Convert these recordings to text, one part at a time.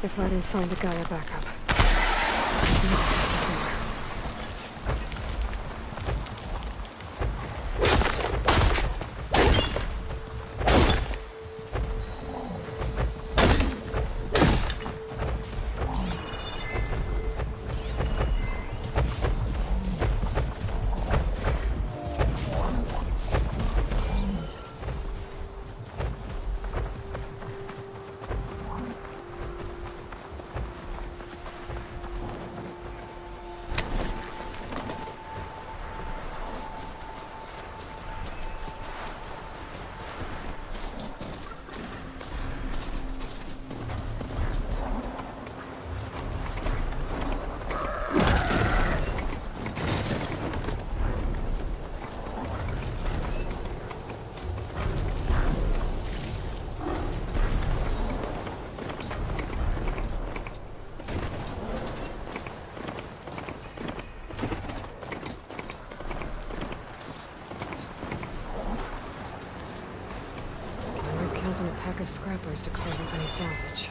If I didn't find a Gaia backup. Counting a pack of scrappers to carve up any salvage.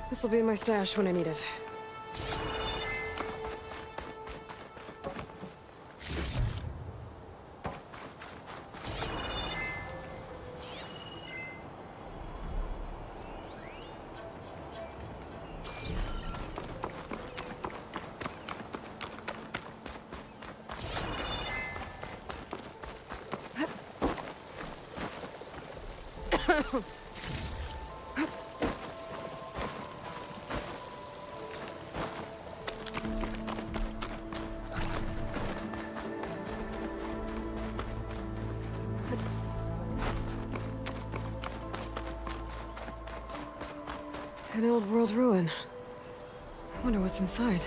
This'll be in my stash when I need it. An old world ruin. I wonder what's inside.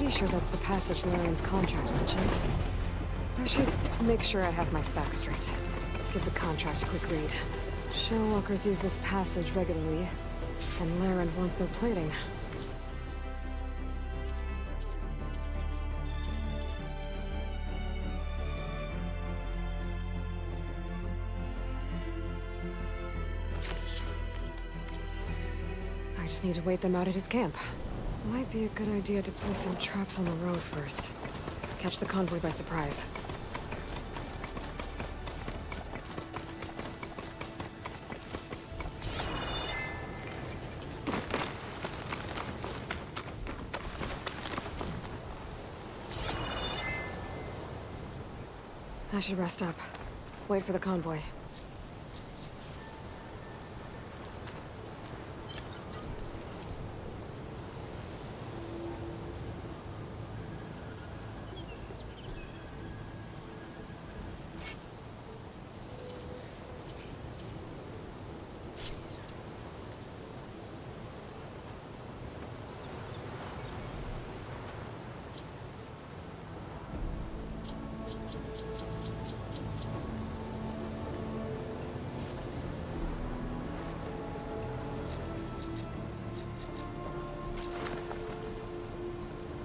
pretty sure that's the passage Larian's contract mentions. I should make sure I have my facts straight. Give the contract a quick read. Shellwalkers use this passage regularly, and Laren wants their plating. I just need to wait them out at his camp. Might be a good idea to place some traps on the road first. Catch the convoy by surprise. I should rest up. Wait for the convoy.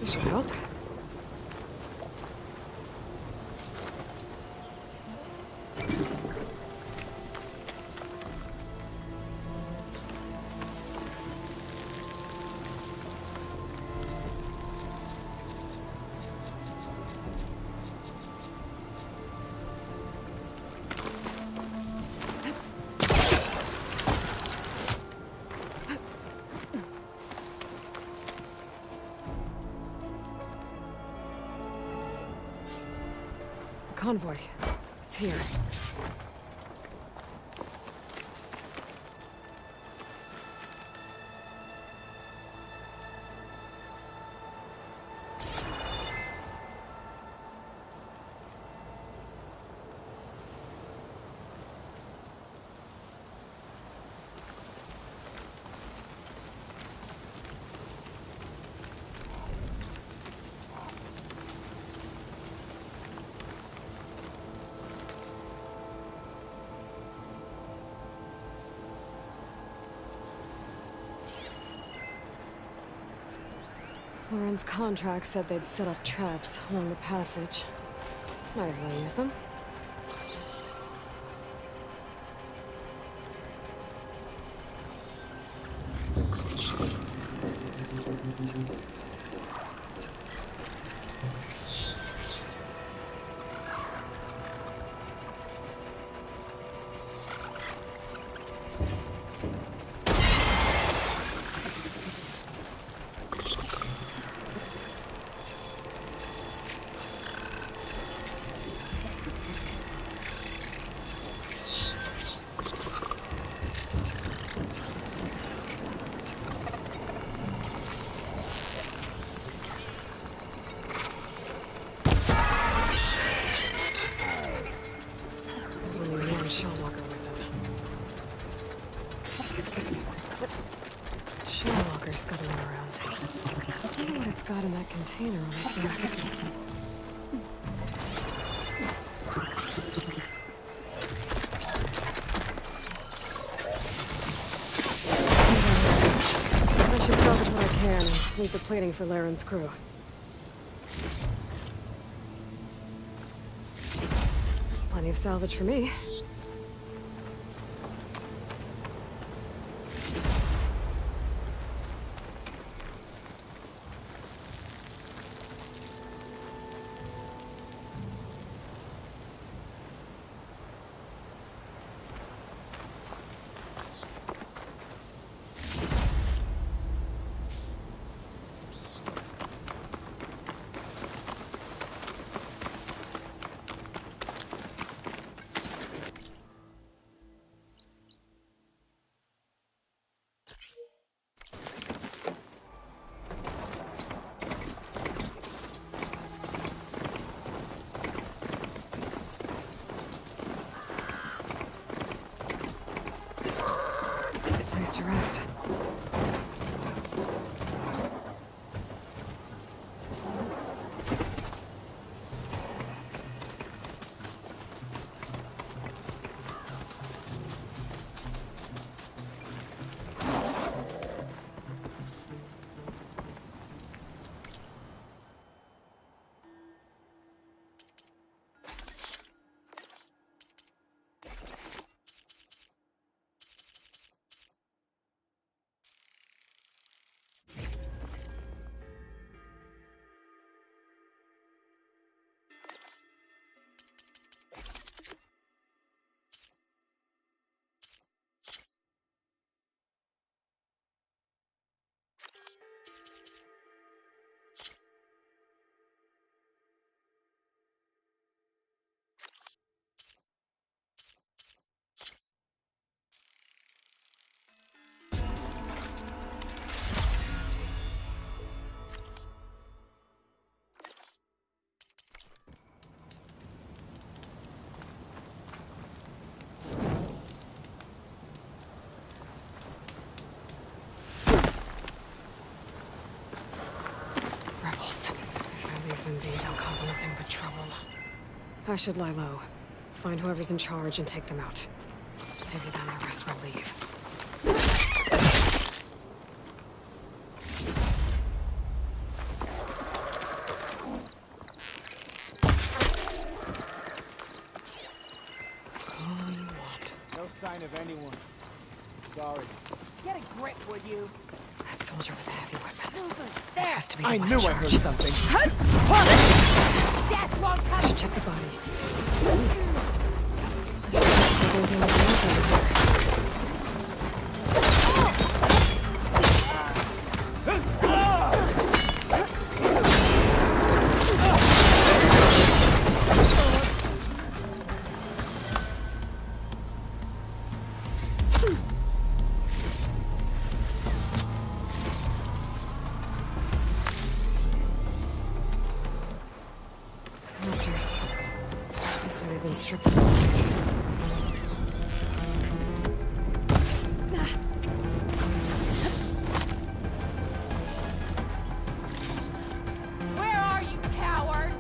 This should help. Convoy. It's here. Lauren's contract said they'd set up traps along the passage. Might as well use them. Shellwalker with him. Shellwalker scuttling around. I wonder what it's got in that container on its back. I should salvage what I can and leave the plating for Laren's crew. That's plenty of salvage for me. Place to rest. nothing but trouble. I should lie low. Find whoever's in charge and take them out. Maybe then the rest will leave. All you want. No sign of anyone. Sorry. Get a grip, would you? That soldier with the heavy weapon. There! It has to be the I one knew in I heard charge. something. Death won't I come! should check the body. I should check if there's anything else over here. Hunters. Looks like they've been stripped of bullets. Where are you, coward?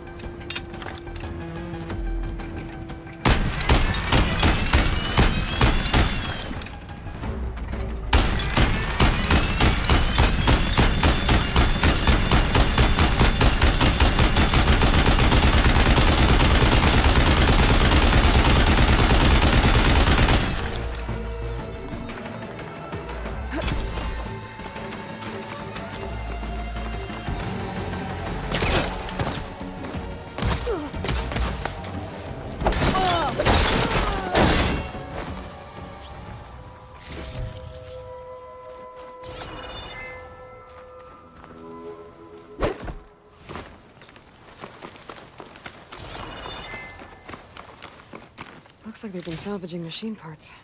Looks like they've been salvaging machine parts.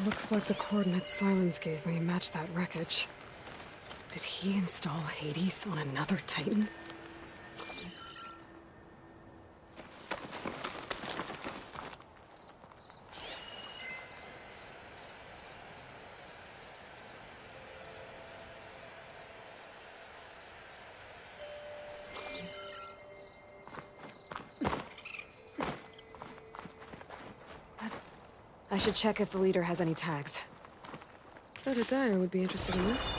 Looks like the coordinates Silence gave me match that wreckage. Did he install Hades on another Titan? I should check if the leader has any tags. Bet Dyer would be interested in this.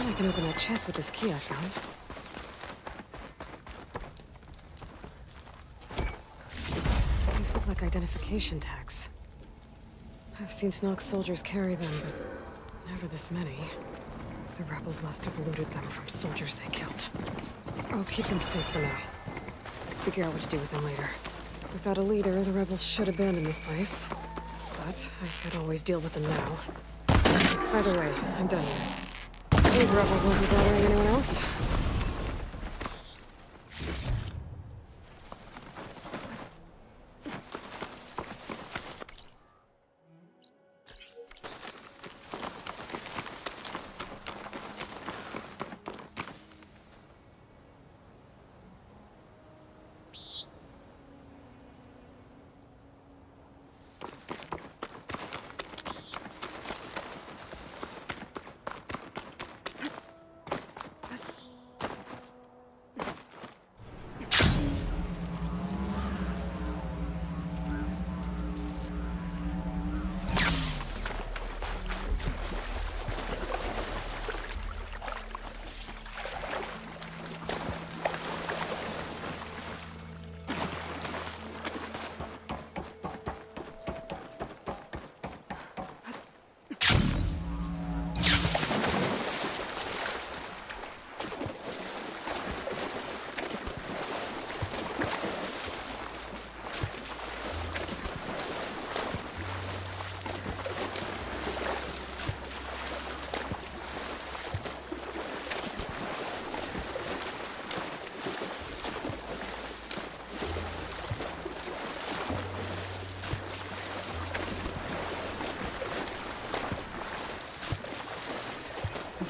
I can open that chest with this key I found. These look like identification tags. I've seen Tenakth soldiers carry them, but never this many. The rebels must have looted them from soldiers they killed. I'll keep them safe for now. Figure out what to do with them later. Without a leader, the rebels should abandon this place. But I could always deal with them now. Either way, I'm done here. These rebels won't be bothering anyone else.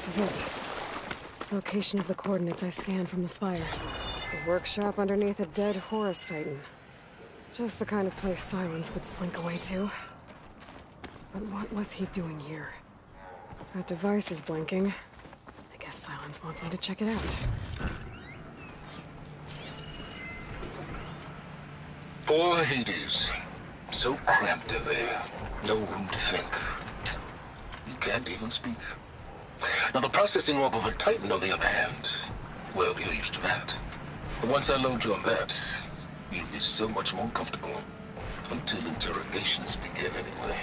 This is it. Location of the coordinates I scanned from the spire. The workshop underneath a dead Horus Titan. Just the kind of place Silence would slink away to. But what was he doing here? That device is blinking. I guess Silence wants me to check it out. Poor Hades. So cramped in there. No room to think. You can't even speak. Now the processing orb of a Titan, on the other hand, well, you're used to that. But once I load you on that, you'll be so much more comfortable. Until interrogations begin anyway.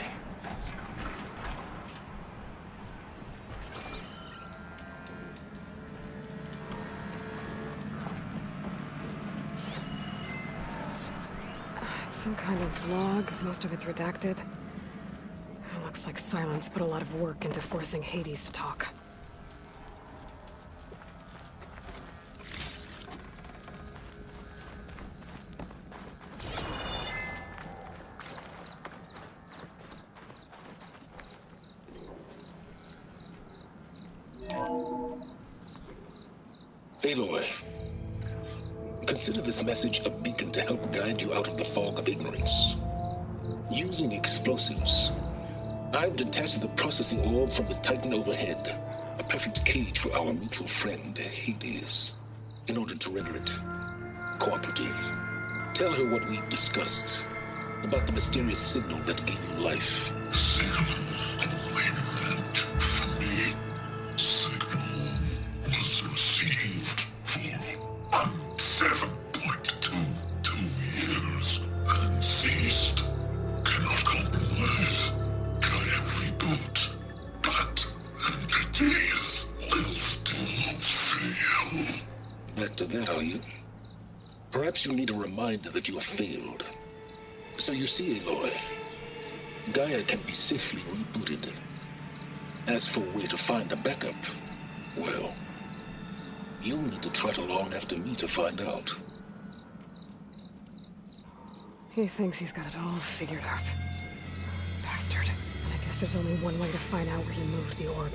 It's some kind of log. Most of it's redacted. Looks like Silence put a lot of work into forcing Hades to talk. Aloy, consider this message a beacon to help guide you out of the fog of ignorance. Using explosives, I've detached the processing orb from the Titan overhead, a perfect cage for our mutual friend, Hades, in order to render it cooperative. Tell her what we discussed about the mysterious signal that gave you life. Signal alignment from me. Signal was received for 7.22 years and ceased. Cannot compromise. Try every boot, but entities will still fail. Back to that, are you? Perhaps you need a reminder that you have failed. So you see, Aloy, Gaia can be safely rebooted. As for where to find a backup, well, you'll need to trot along after me to find out. He thinks he's got it all figured out. Bastard. And I guess there's only one way to find out where he moved the orb.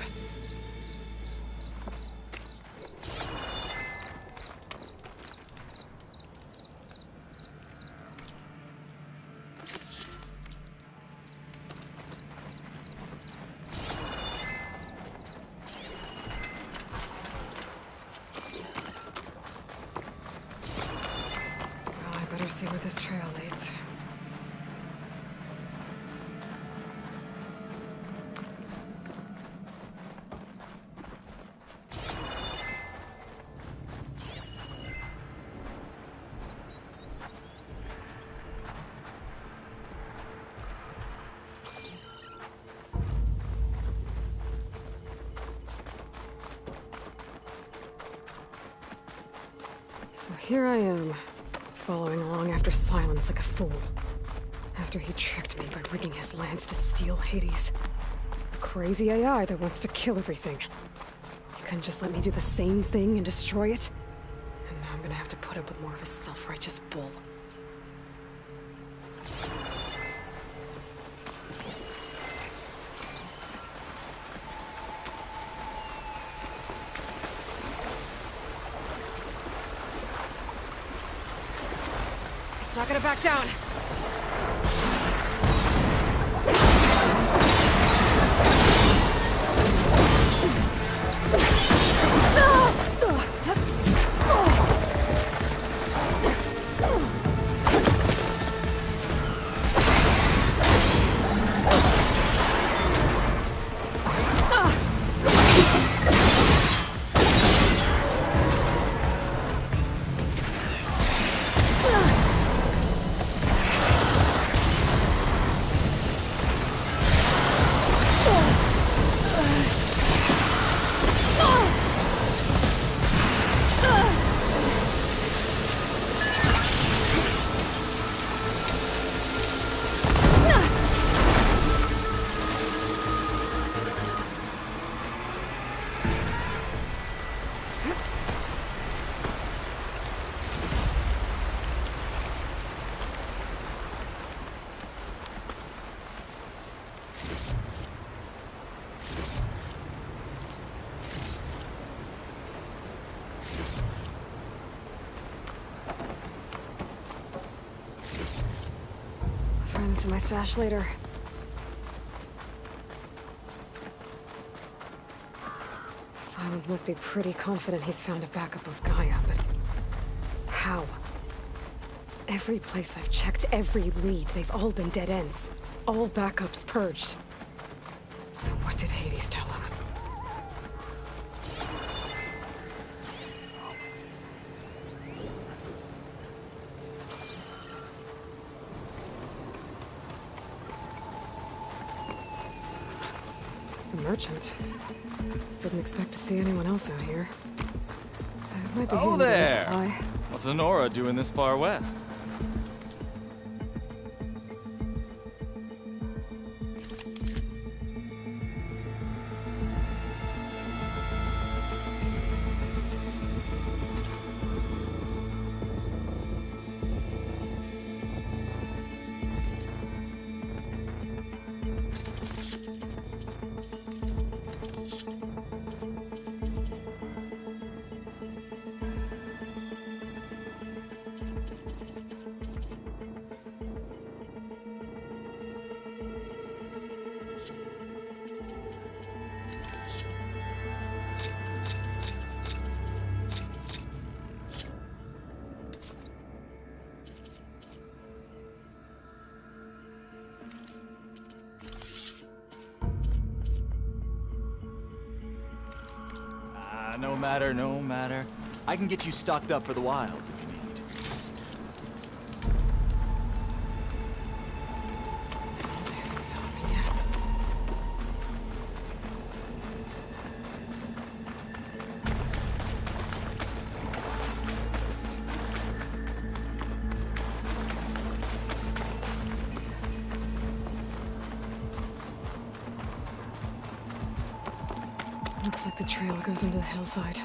Well, I better see where this trail leads. So here I am, following along after Silence like a fool. After he tricked me by rigging his lance to steal Hades. A crazy AI that wants to kill everything. He couldn't just let me do the same thing and destroy it? And now I'm gonna have to put up with more of his self-righteous bull. Not gonna back down. find this in my stash later. Silence must be pretty confident he's found a backup of Gaia, but how? Every place I've checked, every lead, they've all been dead ends. All backups purged. So what did Hades tell him? A merchant. Didn't expect to see anyone else out here. Might be Oh handy to there! resupply. What's Honora doing this far west? No matter. I can get you stocked up for the wilds if you need. Not me yet. Looks like the trail goes into the hillside.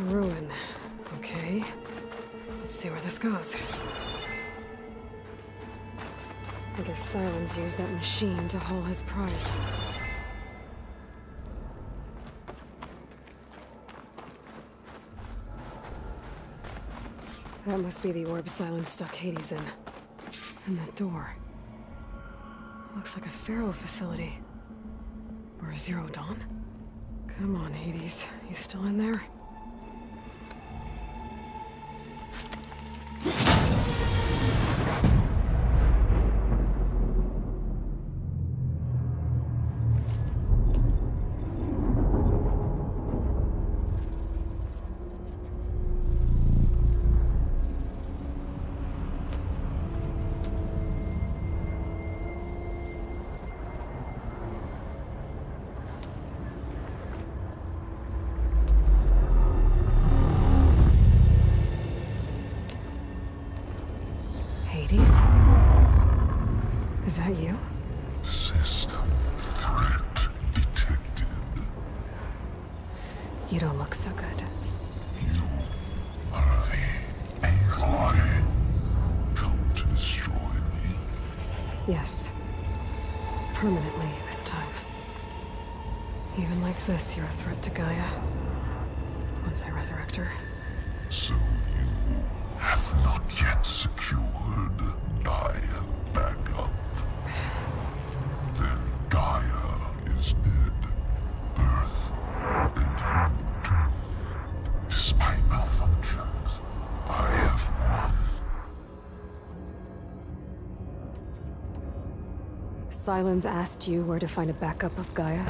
Ruin. Okay. Let's see where this goes. I guess Silence used that machine to haul his prize. That must be the orb Silence stuck Hades in. And that door. Looks like a Pharaoh facility. Or a Zero Dawn? Come on, Hades. You still in there? Hades? Is that you? System threat detected. You don't look so good. You are the AI come to destroy me. Yes. Permanently this time. Even like this, you're a threat to Gaia. Once I resurrect her. So you have not yet secured Gaia backup. Then Gaia is dead. Earth and you. Despite malfunctions, I have won. Silence asked you where to find a backup of Gaia?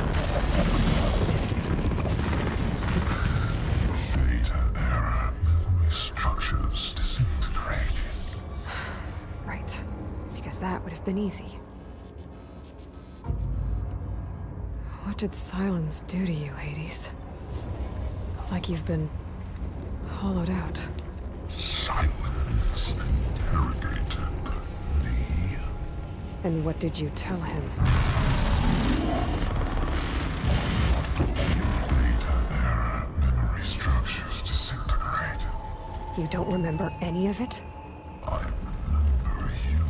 Data error. Structures disintegrated. Right. Because that would have been easy. What did Silence do to you, Hades? It's like you've been hollowed out. Silence interrogated me. And what did you tell him? Data error, memory structures disintegrate. You don't remember any of it? I remember you.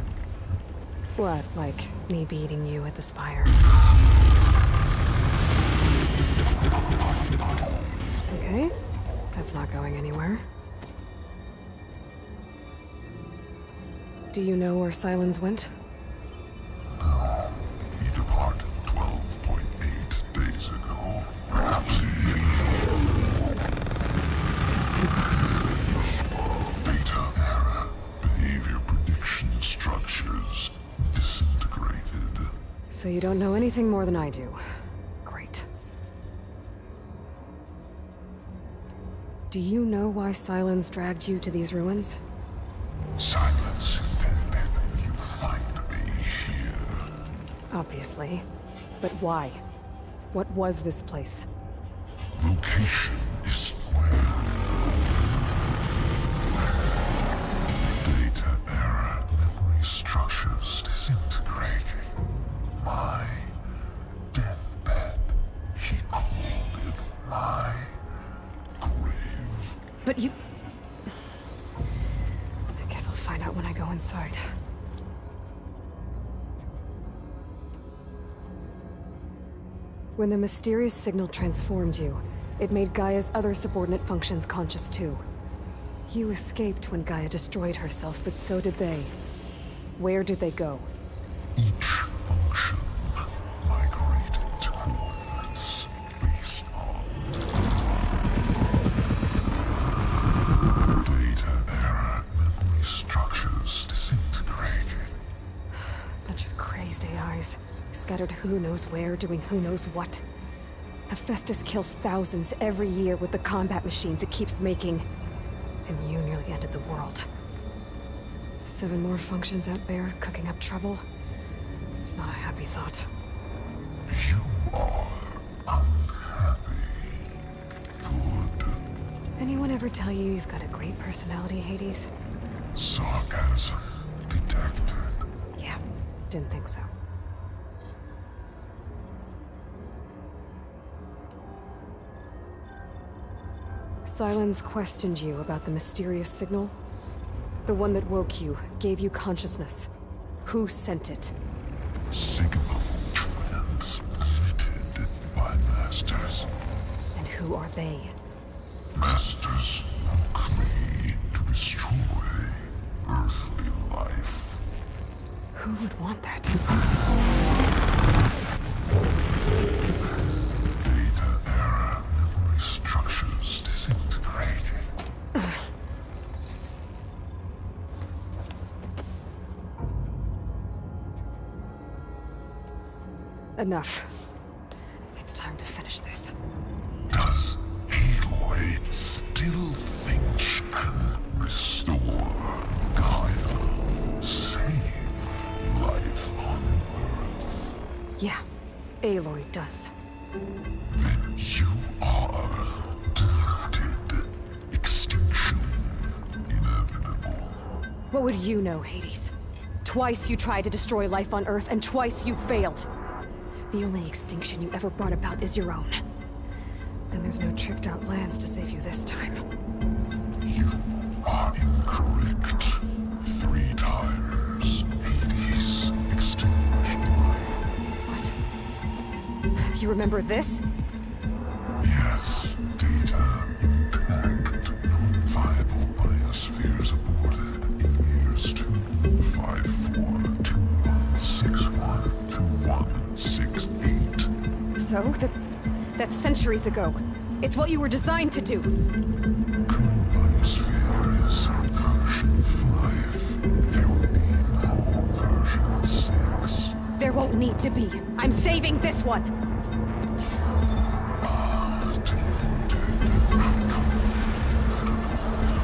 What, like me beating you at the Spire? Okay, that's not going anywhere. Do you know where Silence went? No, he departed 12.8 days ago. Perhaps he... Data error, behavior prediction structures disintegrated. So you don't know anything more than I do. Great. Do you know why Silence dragged you to these ruins? Silence intended you find me here. Obviously. But why? What was this place? Location is square. Data error, memory structures disintegrating. My deathbed. He called it my grave. But you... I guess I'll find out when I go inside. When the mysterious signal transformed you, it made Gaia's other subordinate functions conscious too. You escaped when Gaia destroyed herself, but so did they. Where did they go? Each function migrated to coordinates based on data error, memory structures disintegrated. Bunch of crazed AIs, scattered who knows where, doing who knows what. Hephaestus kills thousands every year with the combat machines it keeps making. And you nearly ended the world. 7 more functions out there, cooking up trouble. It's not a happy thought. You are unhappy. Good. Anyone ever tell you you've got a great personality, Hades? Sarcasm detected. Yeah, didn't think so. Silence questioned you about the mysterious signal. The one that woke you, gave you consciousness. Who sent it? Signal transmitted by masters. And who are they? Masters woke me to destroy earthly life. Who would want that? Data error, memory structures disintegrated. Enough. It's time to finish this. Does Aloy still think she can restore Gaia? Save life on Earth? Yeah, Aloy does. Then you are deluded. Extinction inevitable. What would you know, Hades? Twice you tried to destroy life on Earth, and twice you failed. The only extinction you ever brought about is your own. And there's no tricked-out lands to save you this time. You are incorrect. 3 times. Hades extinguished life. What? You remember this? Yes, data intact. Non-viable biospheres aborted in years 254, 2161, 2168. So, that's centuries ago. It's what you were designed to do. Current biosphere is version 5. There will be no version 6. There won't need to be. I'm saving this one.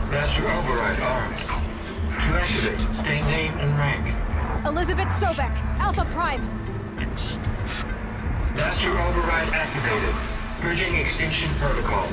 Master override armed. To activate, stay name and rank. Elizabeth Sobek, Alpha Prime. Extinction Master override activated. Bridging extinction protocol.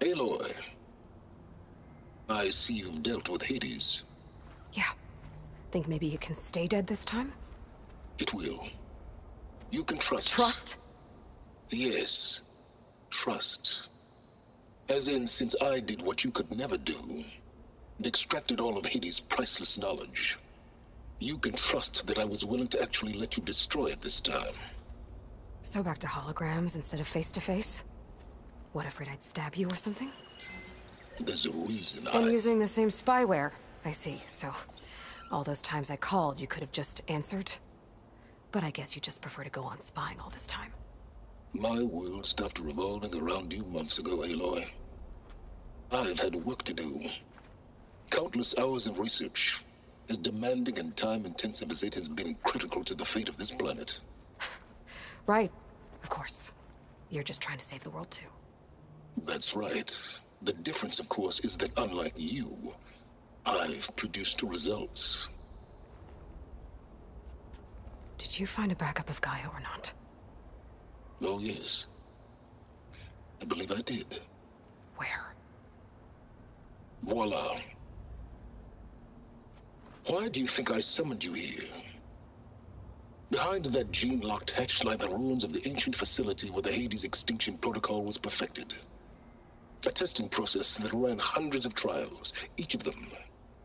Aloy, I see you've dealt with Hades. Yeah. Think maybe you can stay dead this time? It will. You can trust. Trust? Yes. Trust. As in, since I did what you could never do, and extracted all of Hades' priceless knowledge, you can trust that I was willing to actually let you destroy it this time. So back to holograms instead of face-to-face? What, afraid I'd stab you or something? There's a reason And using the same spyware. I see, so... all those times I called, you could have just answered? But I guess you just prefer to go on spying all this time. My world stopped revolving around you months ago, Aloy. I've had work to do. Countless hours of research, as demanding and time-intensive as it has been critical to the fate of this planet. Right, of course. You're just trying to save the world too. That's right. The difference, of course, is that unlike you, I've produced results. Did you find a backup of Gaia or not? Oh, yes. I believe I did. Where? Voila. Why do you think I summoned you here? Behind that gene-locked hatch lie the ruins of the ancient facility where the Hades extinction protocol was perfected. A testing process that ran hundreds of trials, each of them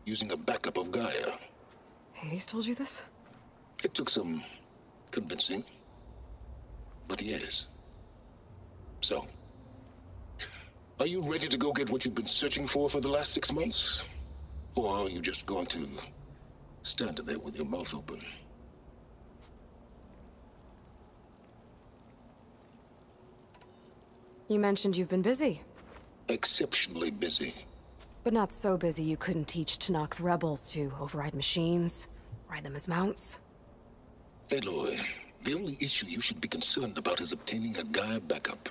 using a backup of Gaia. Hades told you this? It took some convincing, but yes. So, are you ready to go get what you've been searching for the last 6 months? Or are you just going to stand there with your mouth open? You mentioned you've been busy. Exceptionally busy. But not so busy you couldn't teach Tenakth the rebels to override machines, ride them as mounts. Aloy, the only issue you should be concerned about is obtaining a Gaia backup.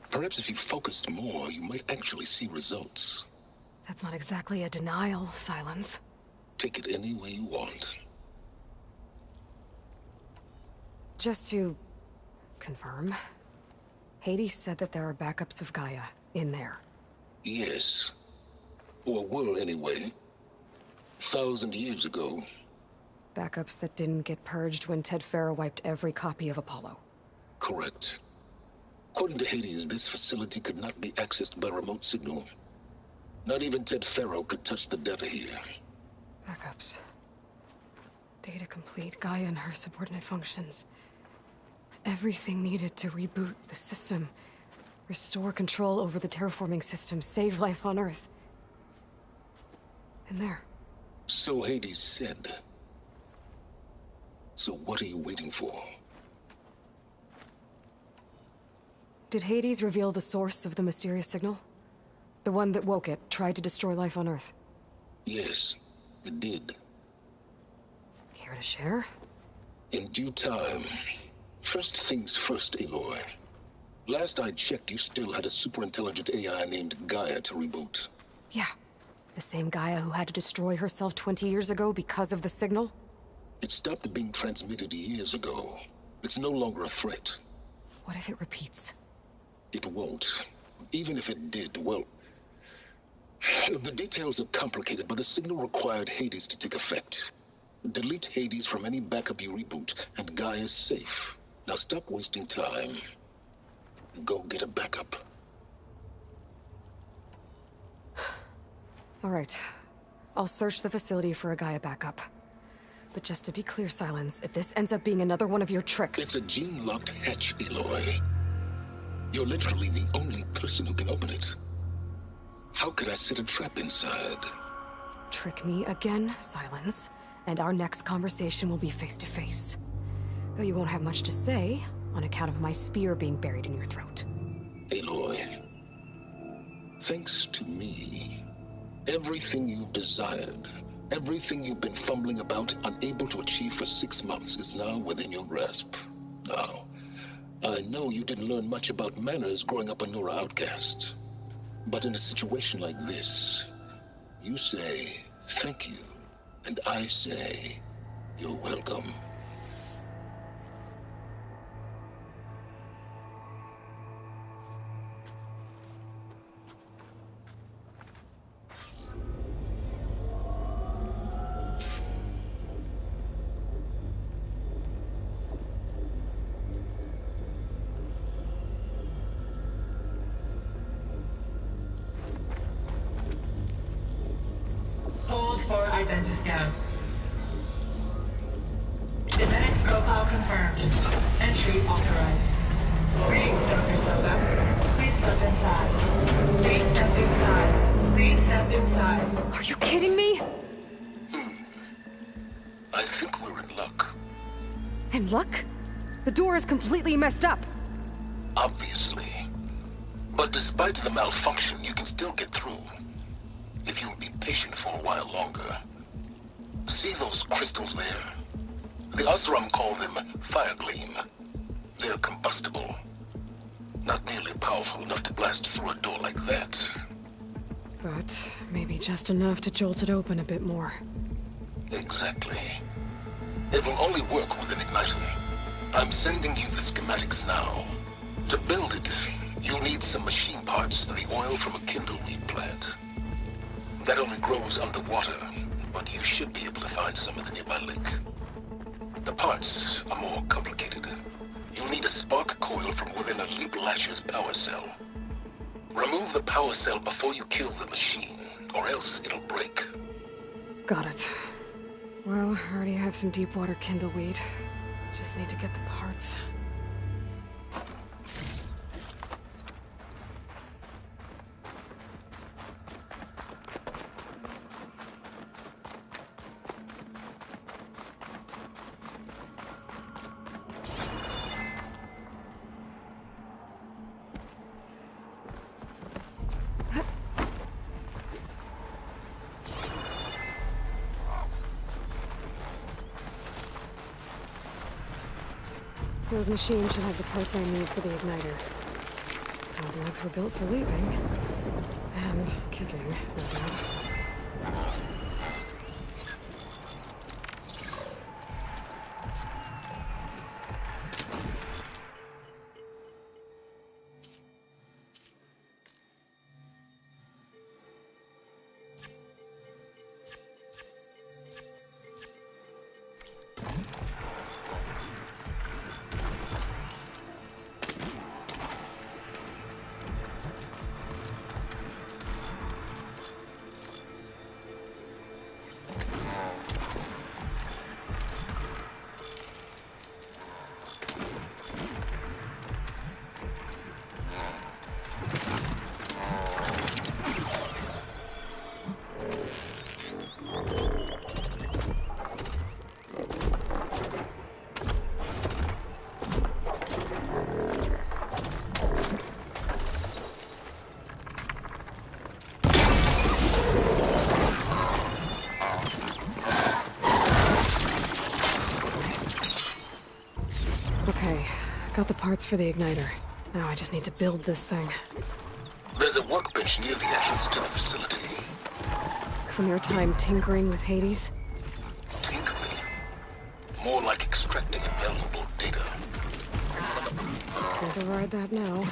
Perhaps if you focused more, you might actually see results. That's not exactly a denial, Silence. Take it any way you want. Just to confirm, Hades said that there are backups of Gaia in there. Yes. Or were, anyway. 1,000 years ago. Backups that didn't get purged when Ted Faro wiped every copy of Apollo. Correct. According to Hades, this facility could not be accessed by remote signal. Not even Ted Faro could touch the data here. Backups. Data complete, Gaia and her subordinate functions. Everything needed to reboot the system. Restore control over the terraforming system, save life on Earth. And there. So Hades said. So what are you waiting for? Did Hades reveal the source of the mysterious signal? The one that woke it, tried to destroy life on Earth? Yes, it did. Care to share? In due time. First things first, Aloy. Last I checked, you still had a superintelligent AI named Gaia to reboot. Yeah. The same Gaia who had to destroy herself 20 years ago because of the signal? It stopped being transmitted years ago. It's no longer a threat. What if it repeats? It won't. Even if it did, well... The details are complicated, but the signal required Hades to take effect. Delete Hades from any backup you reboot, and Gaia's safe. Now stop wasting time. Go get a backup. All right. I'll search the facility for a Gaia backup. But just to be clear, Silence, if this ends up being another one of your tricks... It's a gene-locked hatch, Aloy. You're literally the only person who can open it. How could I set a trap inside? Trick me again, Silence, and our next conversation will be face-to-face. Though you won't have much to say, on account of my spear being buried in your throat. Aloy, thanks to me, everything you desired, everything you've been fumbling about, unable to achieve for 6 months, is now within your grasp. Now, I know you didn't learn much about manners growing up a Nora outcast. But in a situation like this, you say, thank you, and I say, you're welcome. Hold for identiscan. Genetic profile confirmed. Entry authorized. Greetings, Dr. Soda. Please step inside. Please step inside. Please step inside. Are you kidding me? I think we're in luck. And luck? The door is completely messed up. Obviously. But despite the malfunction, you can still get through. If you'll be patient for a while longer. See those crystals there? The Oseram call them Firegleam. They're combustible. Not nearly powerful enough to blast through a door like that. But maybe just enough to jolt it open a bit more. Exactly. It will only work with an igniter. I'm sending you the schematics now. To build it, you'll need some machine parts and the oil from a kindleweed plant. That only grows underwater, but you should be able to find some in the nearby lake. The parts are more complicated. You'll need a spark coil from within a Leap Lasher's power cell. Remove the power cell before you kill the machine, or else it'll break. Got it. Well, I already have some deep water kindleweed. Just need to get the parts. Those machines should have the parts I need for the igniter. Those legs were built for leaping. And kicking, no doubt. Okay, got the parts for the igniter. Now I just need to build this thing. There's a workbench near the entrance to the facility. From your time tinkering with Hades? Tinkering? More like extracting valuable data. Can't override that now.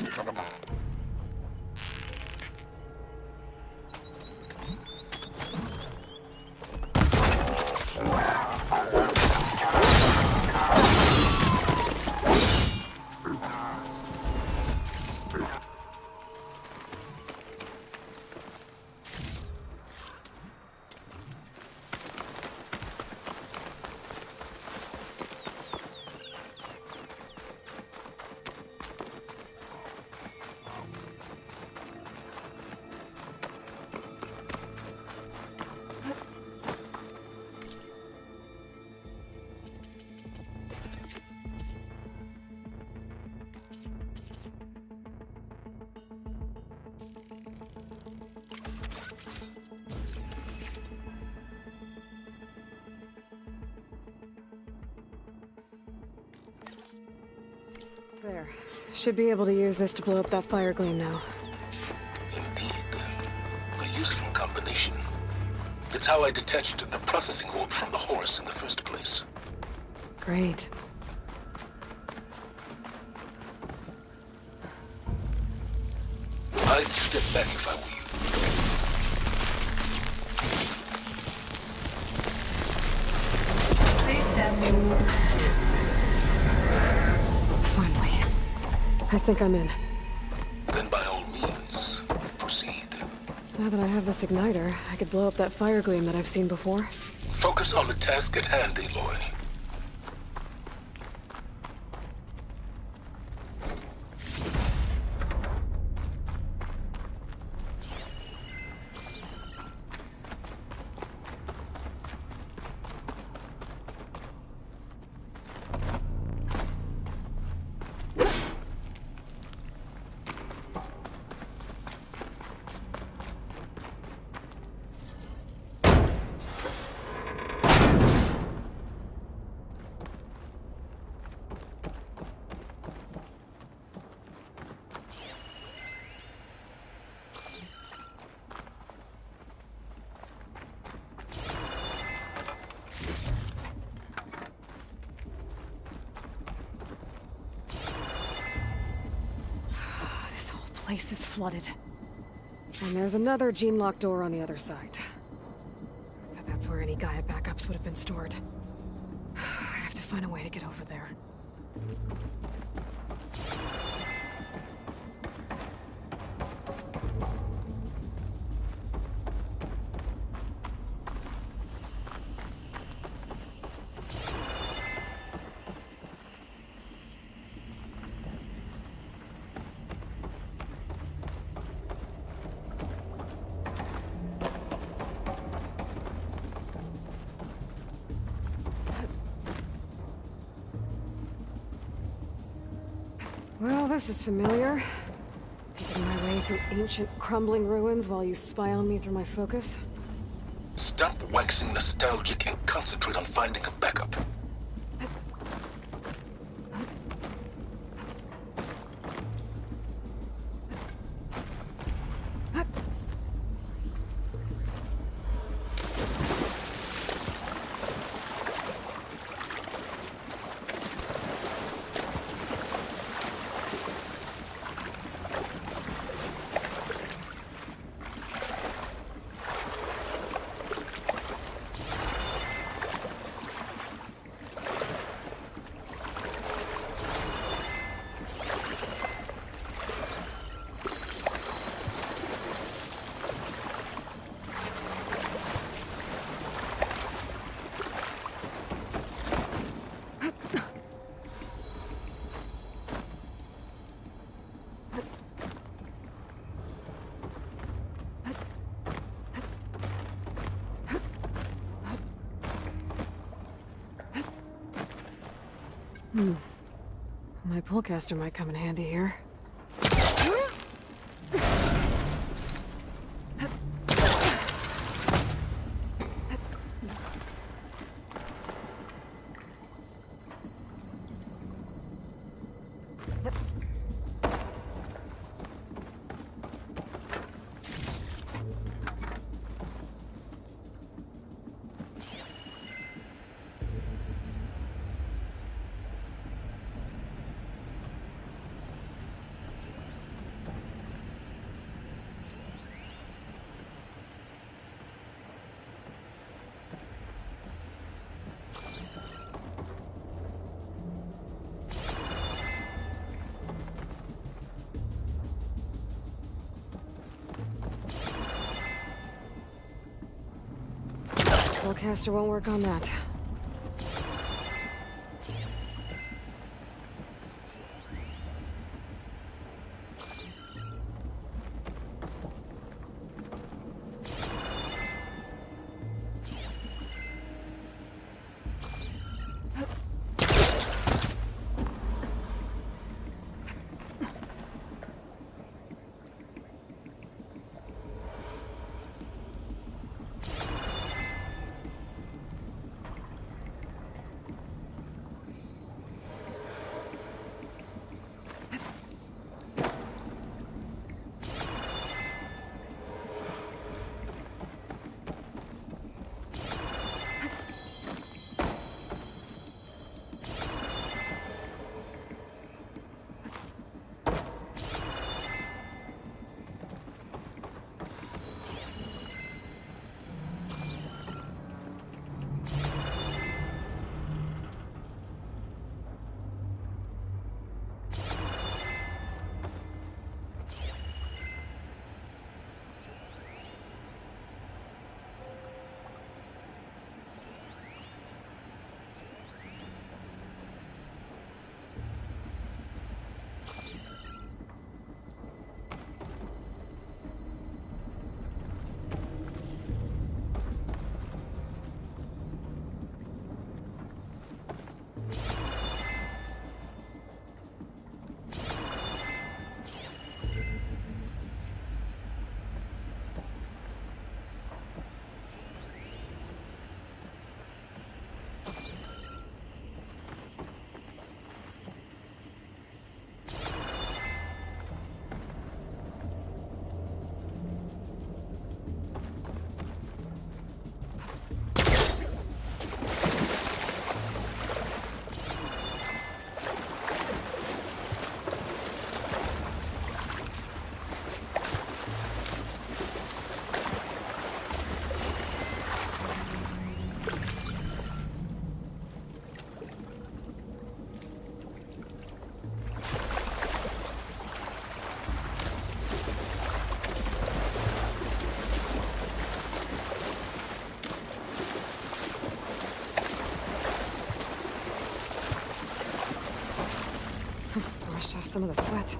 There. Should be able to use this to blow up that fire gleam now. Indeed. A useful combination. It's how I detached the processing orb from the Horus in the first place. Great. I'd step back if I were you. Please step inside. Finally. I think I'm in. Then by all means, proceed. Now that I have this igniter, I could blow up that fire gleam that I've seen before. Focus on the task at hand, Aloy. This whole place is flooded. And there's another gene-locked door on the other side. But that's where any Gaia backups would have been stored. I have to find a way to get over there. Well, this is familiar. Picking my way through ancient, crumbling ruins while you spy on me through my focus. Stop waxing nostalgic and concentrate on finding a backup. My pullcaster might come in handy here. Pullcaster won't work on that. some of the sweat.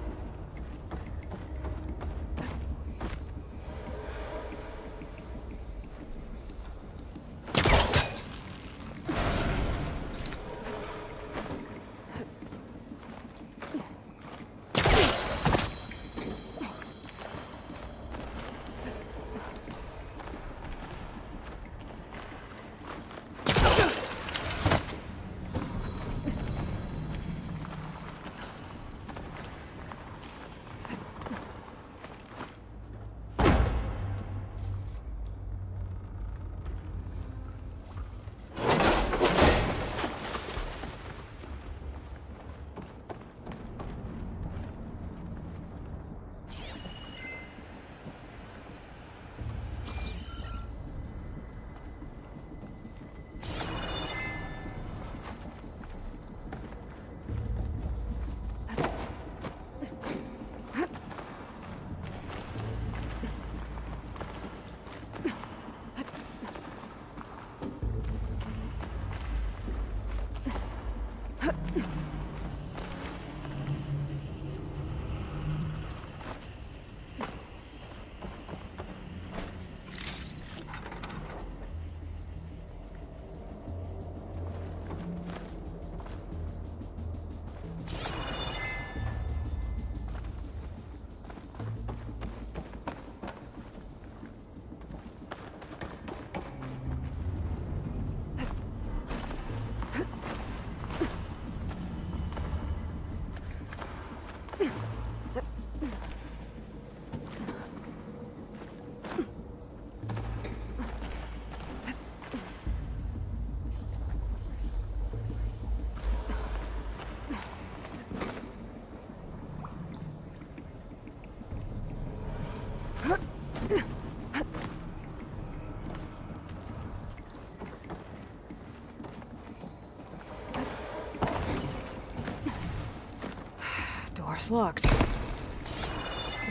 Door's locked.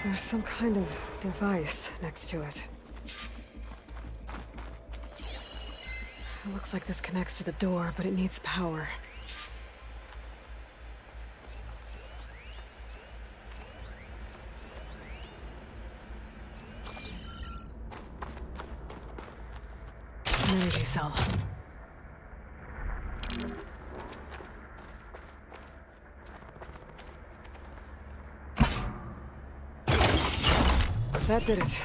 There's some kind of device next to it. It looks like this connects to the door, but it needs power. An energy cell. That did it.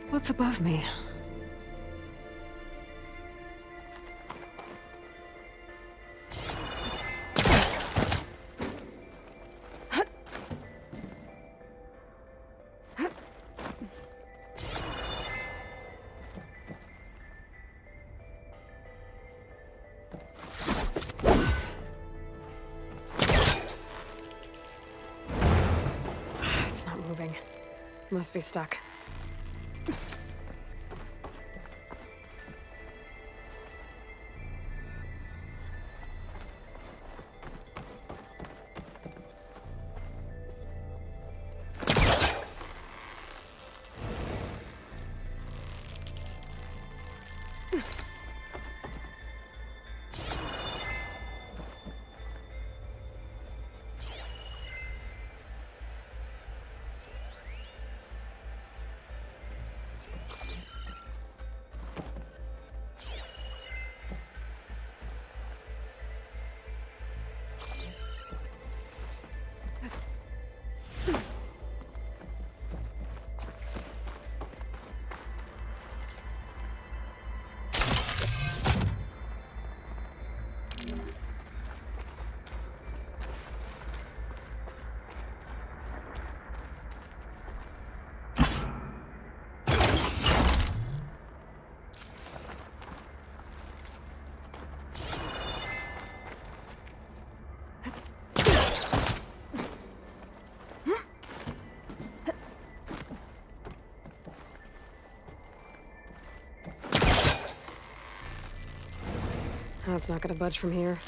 What's above me? It's not moving. Must be stuck. That's not gonna budge from here.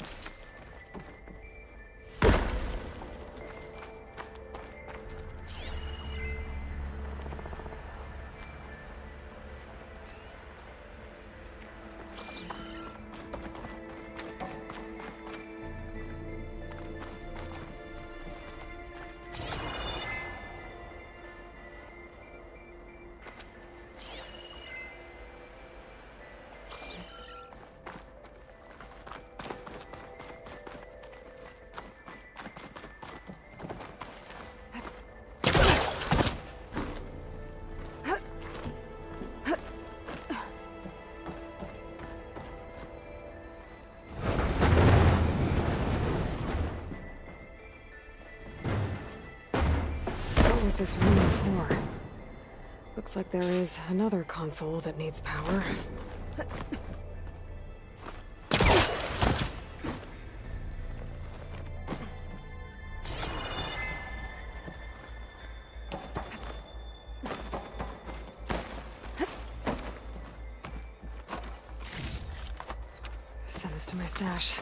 What was this room for? Looks like there is another console that needs power. Send this to my stash.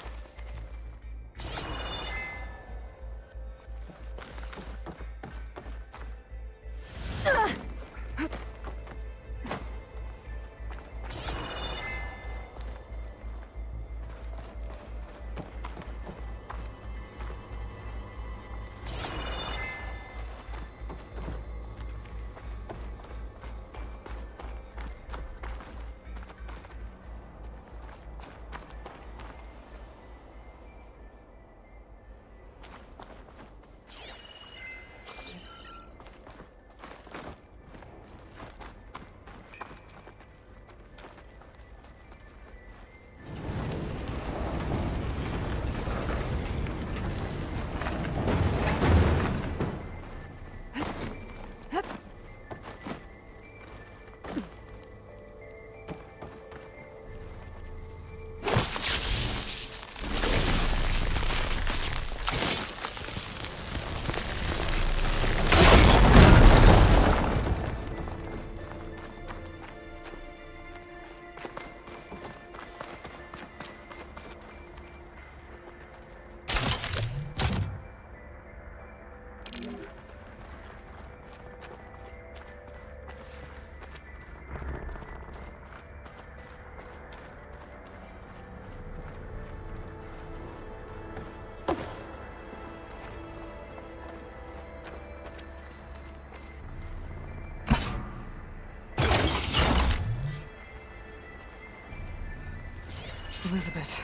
Elizabeth.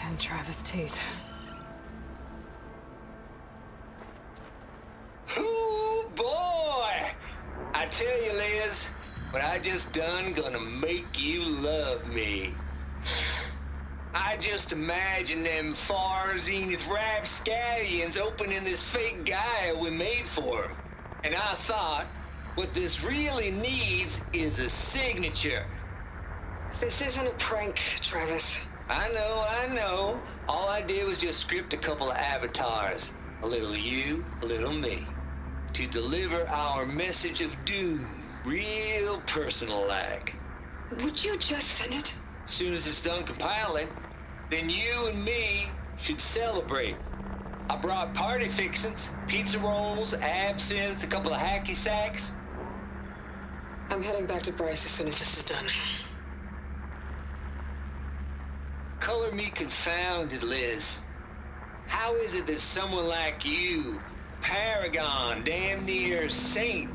And Travis Tate. Ooh, boy! I tell you, Liz, what I just done gonna make you love me. I just imagine them far zenith rapscallions opening this fake guy we made for him. And I thought, what this really needs is a signature. This isn't a prank, Travis. I know. All I did was just script a couple of avatars. A little you, a little me. To deliver our message of doom, real personal-like. Would you just send it? As soon as it's done compiling, then you and me should celebrate. I brought party fixins, pizza rolls, absinthe, a couple of hacky sacks. I'm heading back to Bryce as soon as this is done. Color me confounded, Liz. How is it that someone like you, paragon, damn near saint,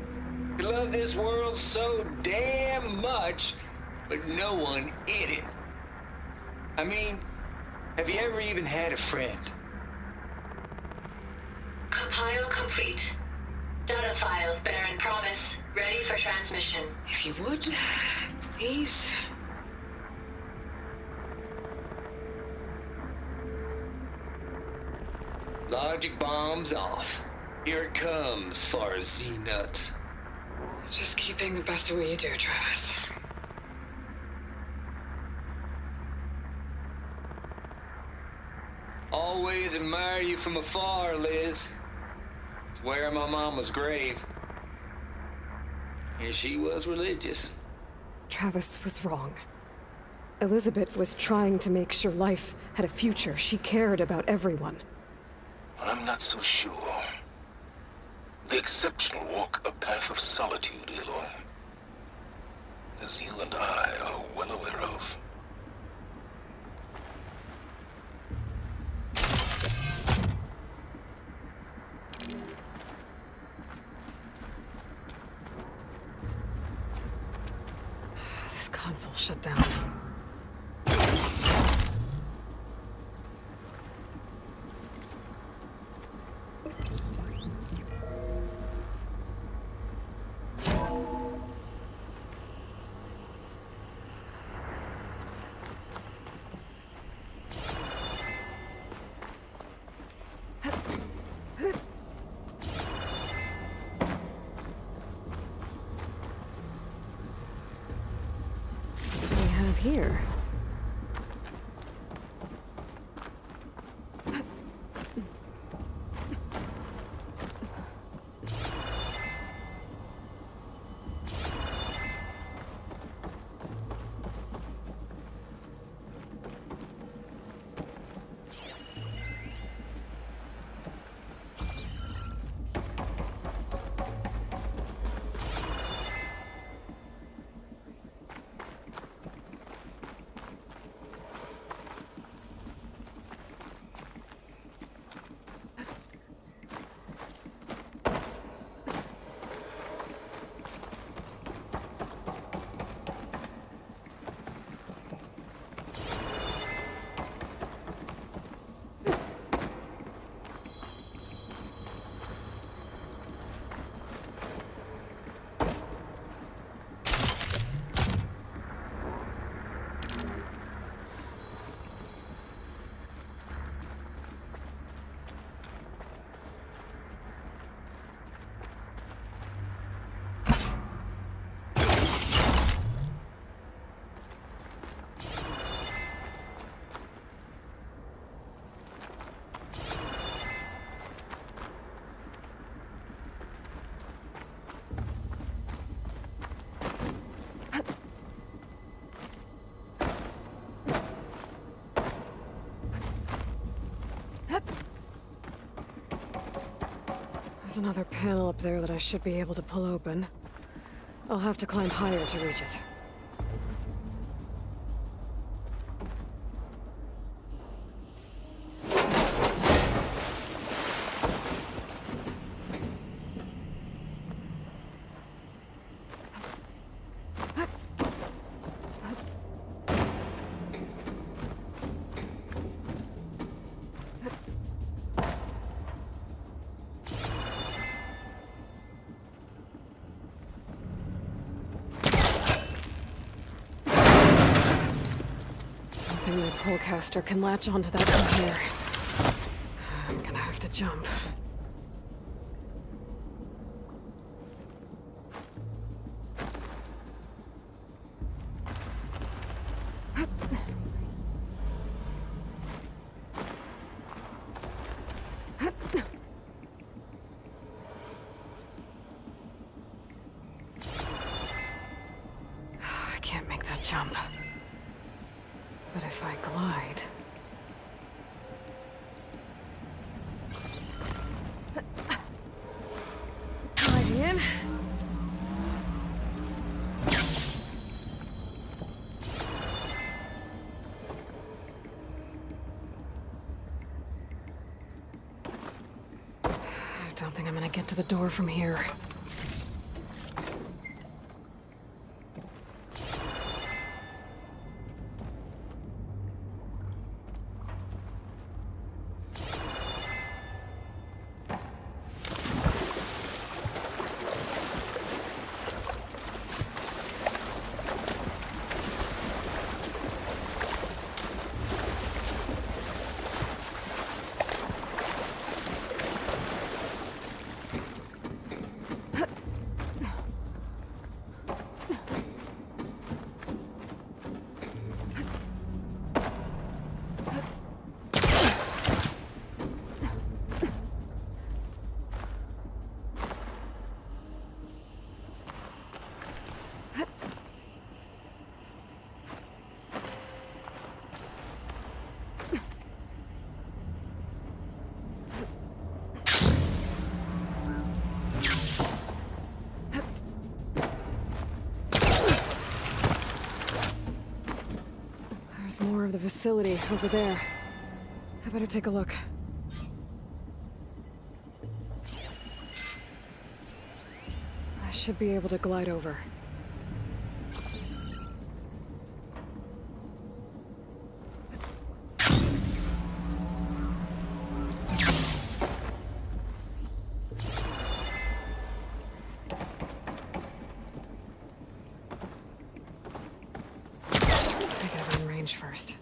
could love this world so damn much, but no one in it? I mean, have you ever even had a friend? Compile complete. Data file, Baron Promise, ready for transmission. If you would, please. Logic bombs off. Here it comes, far as Z-nuts. Just keep being the best at what you do, Travis. Always admire you from afar, Liz. It's where my mama's grave. And she was religious. Travis was wrong. Elizabeth was trying to make sure life had a future. She cared about everyone. I'm not so sure. The exceptional walk a path of solitude, Aloy. As you and I are well aware of. This console shut down. What do we have here? There's another panel up there that I should be able to pull open. I'll have to climb higher to reach it. The pullcaster can latch onto that from here. I'm gonna have to jump. I can't make that jump. But if I glide... Gliding in. I don't think I'm gonna get to the door from here. There's more of the facility over there. I better take a look. I should be able to glide over. I gotta be in range first.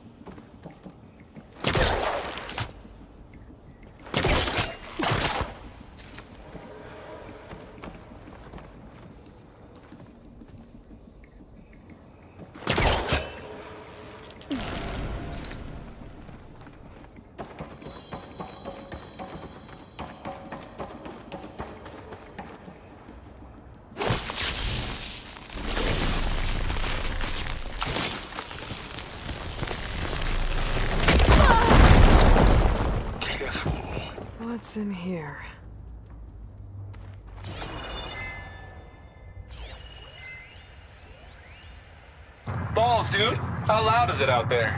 What's in here? Balls, dude. How loud is it out there?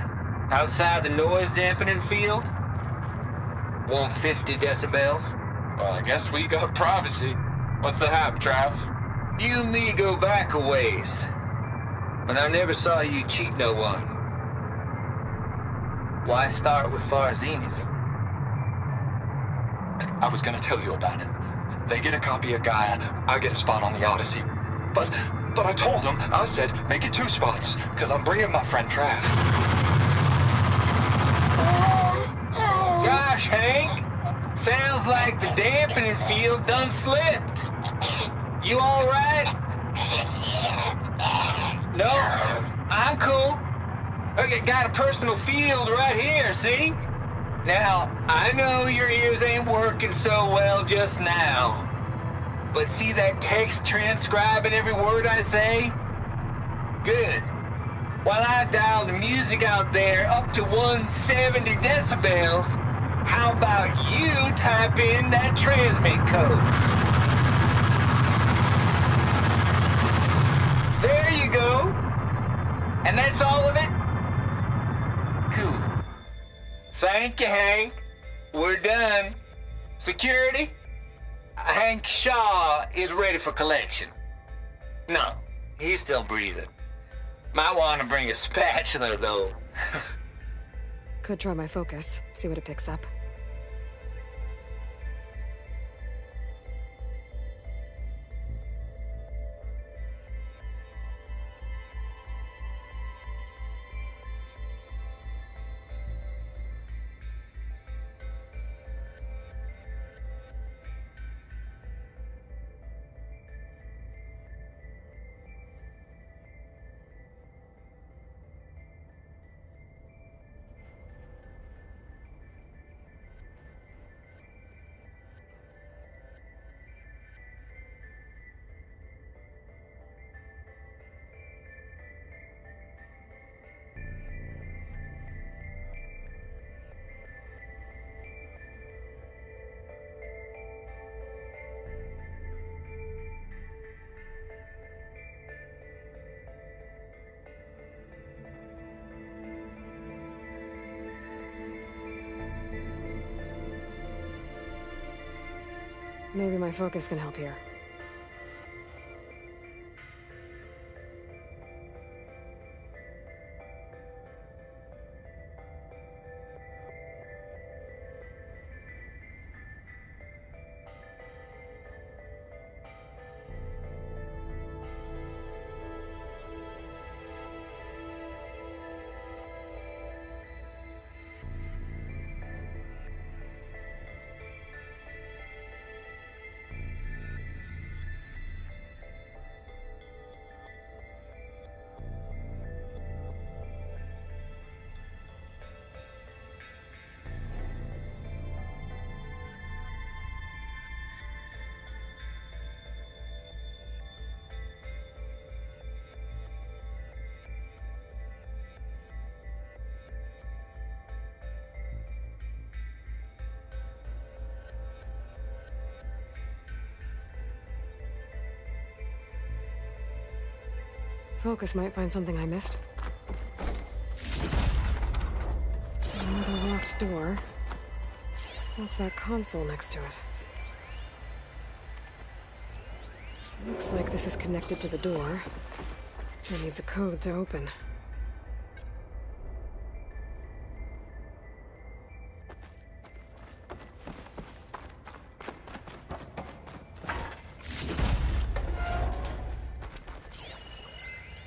Outside the noise dampening field? 150 decibels? Well, I guess we got privacy. What's the hap, Trav? You and me go back a ways. But I never saw you cheat no one. Why start with Far Zenith? I was gonna tell you about it. They get a copy of Gaia, I get a spot on the Odyssey. But I told them, I said, make it 2 spots, because I'm bringing my friend Trav. Gosh, Hank. Sounds like the dampening field done slipped. You all right? No, I'm cool. Okay, got a personal field right here, see? Now, I know your ears ain't working so well just now. But see that text transcribing every word I say? Good. While I dial the music out there up to 170 decibels, how about you type in that transmit code? There you go. And that's all of it? Cool. Thank you, Hank. We're done. Security? Hank Shaw is ready for collection. No, he's still breathing. Might want to bring a spatula, though. Could try my focus, see what it picks up. Maybe my focus can help here. Focus might find something I missed. door. What's that console next to it? Looks like this is connected to the door. It needs a code to open.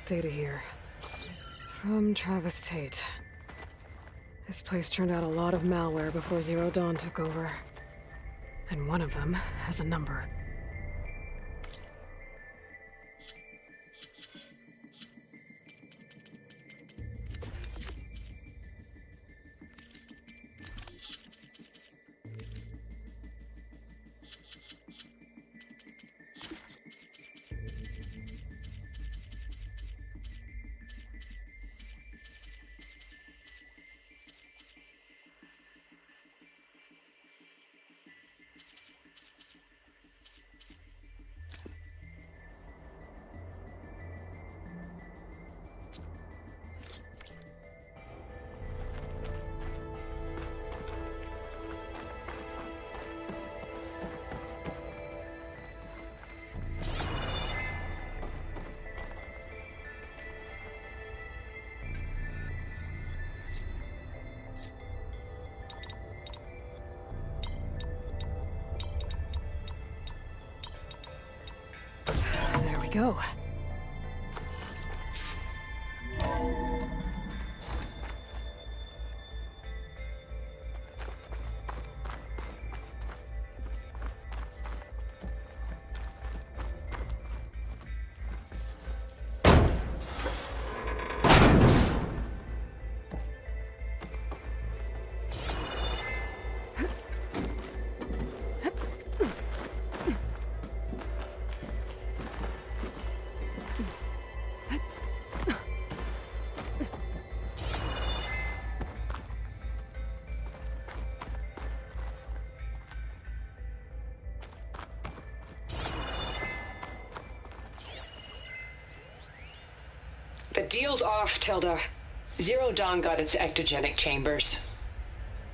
Data here. From Travis Tate. This place turned out a lot of malware before Zero Dawn took over. And one of them has a number. There we go. The deal's off, Tilda. Zero Dawn got its ectogenic chambers.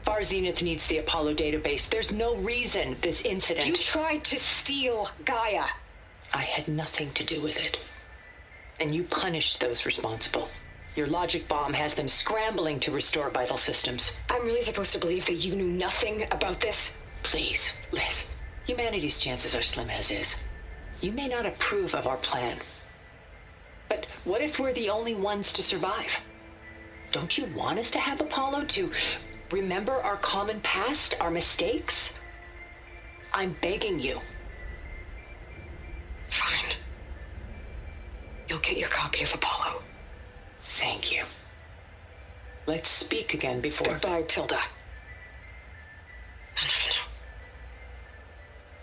Far Zenith needs the Apollo database. There's no reason this incident... You tried to steal Gaia. I had nothing to do with it. And you punished those responsible. Your logic bomb has them scrambling to restore vital systems. I'm really supposed to believe that you knew nothing about this? Please, Liz. Humanity's chances are slim as is. You may not approve of our plan. But what if we're the only ones to survive? Don't you want us to have Apollo to remember our common past, our mistakes? I'm begging you. Fine. You'll get your copy of Apollo. Thank you. Let's speak again before... Goodbye, Tilda. No.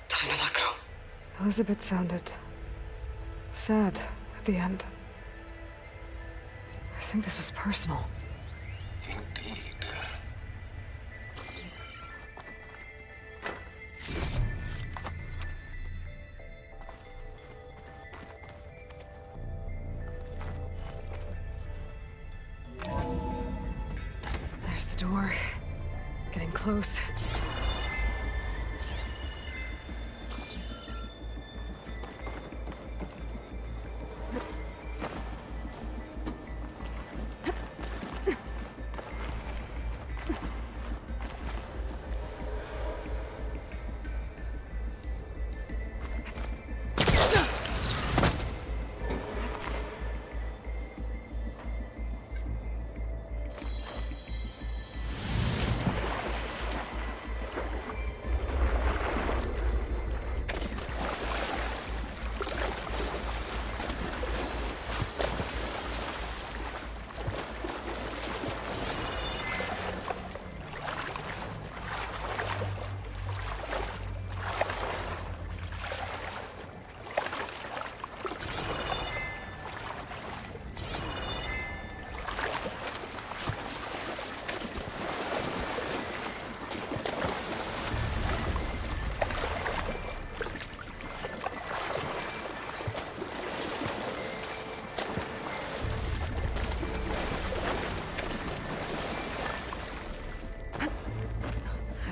Time to let go. Elizabeth sounded sad at the end. I think this was personal. Indeed. There's the door. Getting close.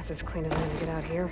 That's as clean as I'm gonna get out here.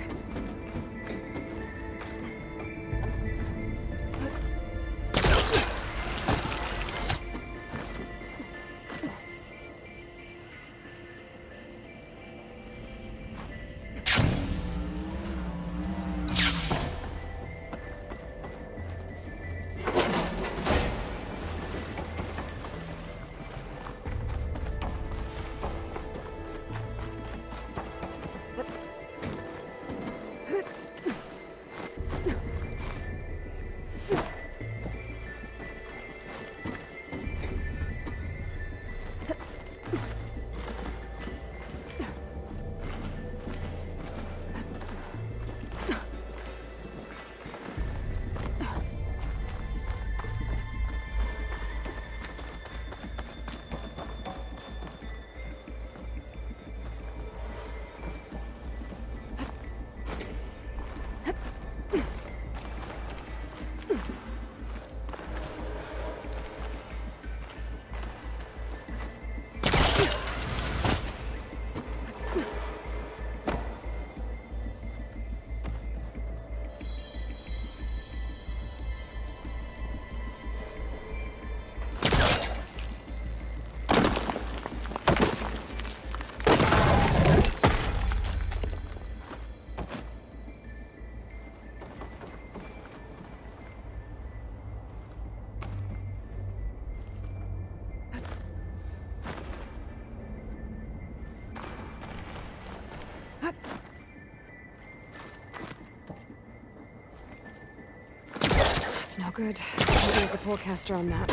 That's no good. There's the Pullcaster on that.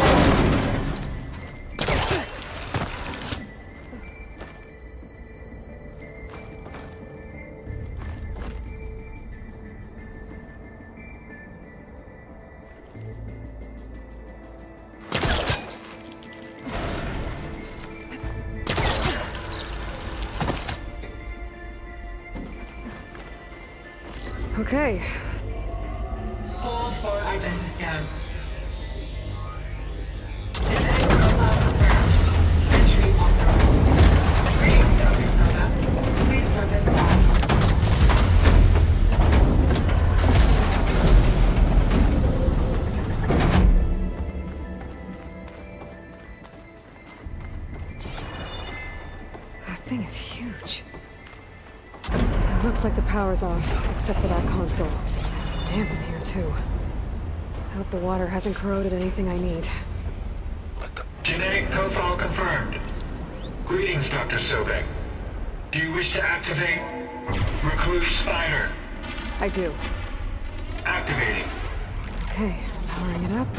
Okay. Hold for identity scan. Genetic profile confirmed. Entry authorized. Greetings, Dr. Soda. Please step inside. That thing is huge. It looks like the power's off, except for that console. It's damp in here, too. I hope the water hasn't corroded anything I need. Genetic profile confirmed. Greetings, Dr. Sobek. Do you wish to activate Recluse Spider? I do. Activating. Okay, powering it up.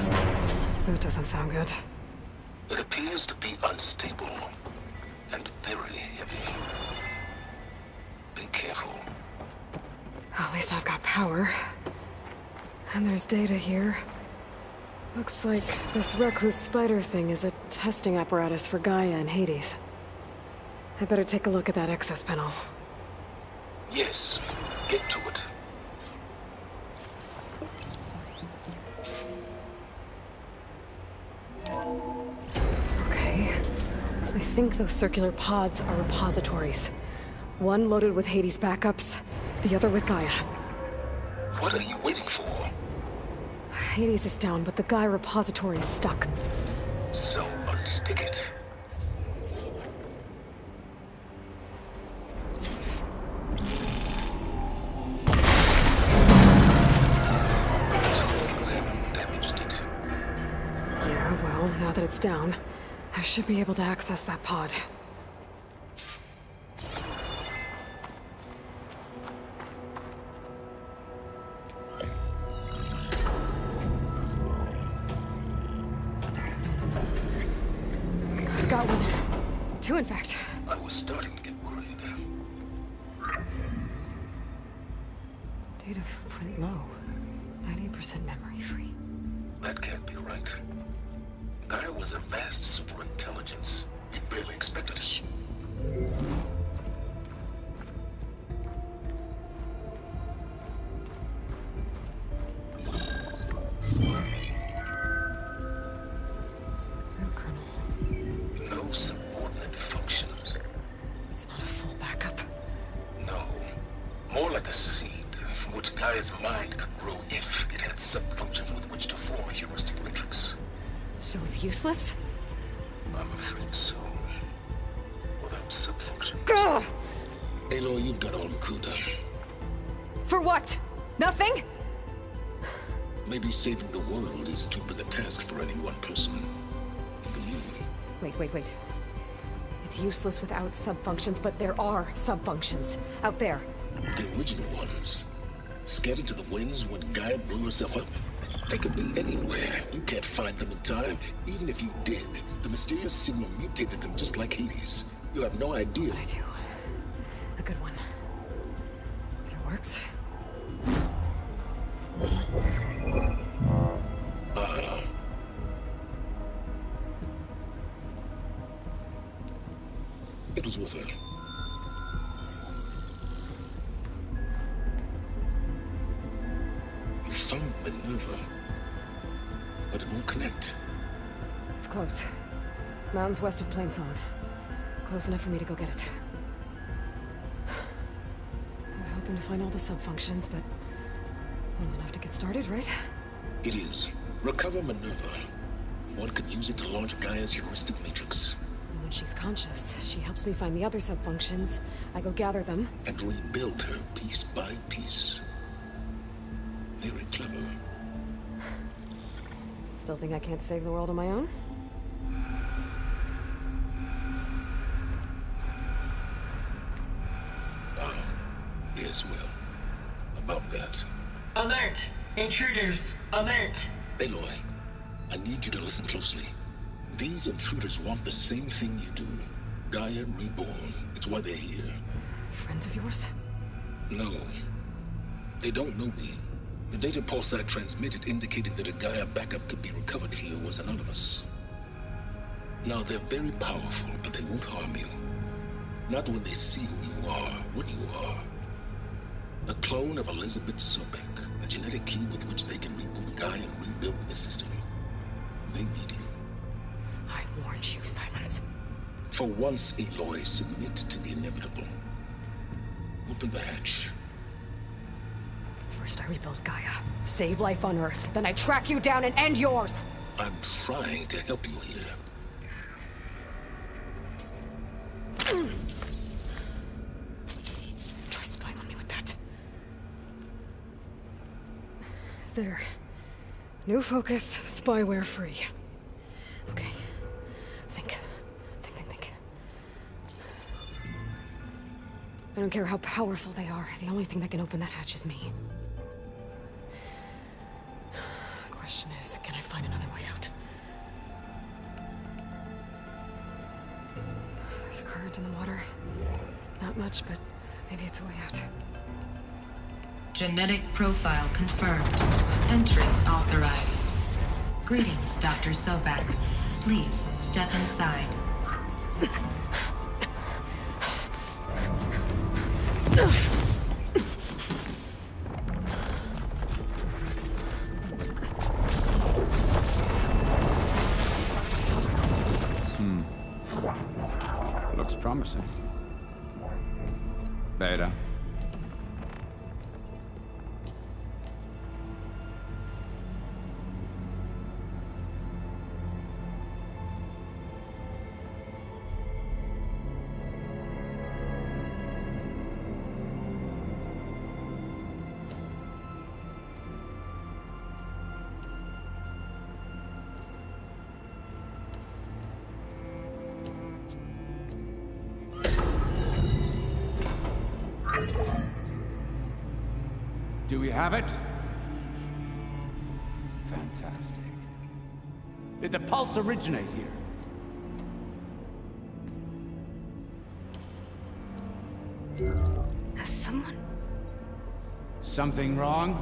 That doesn't sound good. It appears to be unstable and very heavy. Be careful. At least I've got power. And there's data here. Looks like this Recluse Spider thing is a testing apparatus for Gaia and Hades. I better take a look at that access panel. Yes, get to it. Okay. I think those circular pods are repositories. One loaded with Hades backups, the other with Gaia. What are you waiting for? Hades is down, but the Gaia repository is stuck. So unstick it. So you haven't damaged it. Yeah, well, now that it's down, I should be able to access that pod. Got one. Two, in fact. I was starting to get worried. Data footprint low. 90% memory free. That can't be right. Gaia was a vast superintelligence. We barely expected it. No subordinate functions. It's not a full backup. No. Gaia's mind could grow if it had sub-functions with which to form a heuristic matrix. So it's useless? I'm afraid so. Without sub-functions. Ugh! Aloy, you've done all you could. For what? Nothing? Maybe saving the world is too big a task for any one person. Even you. Wait. It's useless without sub-functions, but there are sub-functions out there. The original ones. Scattered to the winds when Gaia blew herself up. They could be anywhere. You can't find them in time. Even if you did, the mysterious signal mutated them just like Hades. You have no idea. But I do. A good one. If it works. It was with her. You found Minerva, but it won't connect. It's close. Mountains west of Plainsong. Close enough for me to go get it. I was hoping to find all the sub-functions, but one's enough to get started, right? It is. Recover Minerva. One could use it to launch Gaia's heuristic matrix. And when she's conscious, she helps me find the other sub-functions. I go gather them. And rebuild her piece by piece. Very clever. Still think I can't save the world on my own? Yes, well. About that. Alert! Intruders! Alert! Aloy, I need you to listen closely. These intruders want the same thing you do. Gaia reborn. It's why they're here. Friends of yours? No. They don't know me. The data pulse I transmitted indicated that a Gaia backup could be recovered here was anonymous. Now, they're very powerful, but they won't harm you. Not when they see who you are, what you are. A clone of Elizabeth Sobek, a genetic key with which they can reboot Gaia and rebuild the system. They need you. I warned you, Silence. For once, Aloy, submit to the inevitable. Open the hatch. First I rebuild Gaia, save life on Earth, then I track you down and end yours! I'm trying to help you here. Try spying on me with that. There. New focus, spyware free. Okay. Think. I don't care how powerful they are. The only thing that can open that hatch is me. Question is, can I find another way out? There's a current in the water. Not much, but maybe it's a way out. Genetic profile confirmed. Entry authorized. Greetings, Dr. Sobek. Please step inside. Looks promising. Beta. Do we have it? Fantastic. Did the pulse originate here? Has someone... Something wrong?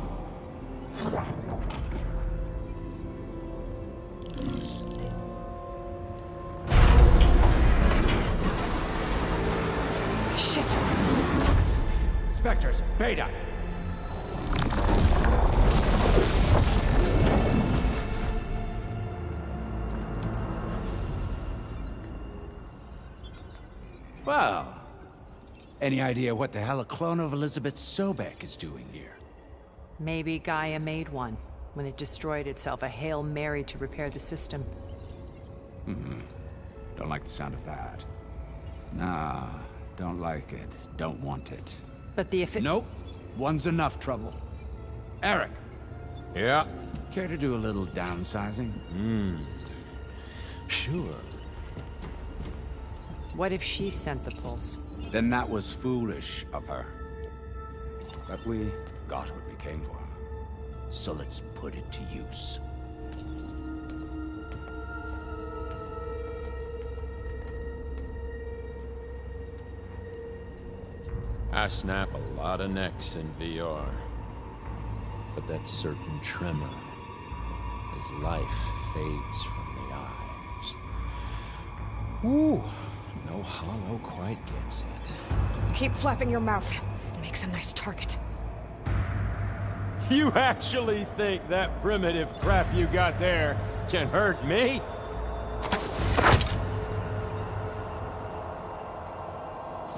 Shit! Spectres, Beta! Well, any idea what the hell a clone of Elizabeth Sobek is doing here? Maybe Gaia made one when it destroyed itself, a Hail Mary to repair the system. Don't like the sound of that. Nah, don't like it. Don't want it. But the Nope. One's enough trouble. Eric. Yeah? Care to do a little downsizing? Sure. What if she sent the pulse? Then that was foolish of her. But we got what we came for. So let's put it to use. I snap a lot of necks in VR. But that certain tremor as life fades from the eyes. Ooh, no hollow quite gets it. Keep flapping your mouth. It makes a nice target. You actually think that primitive crap you got there can hurt me?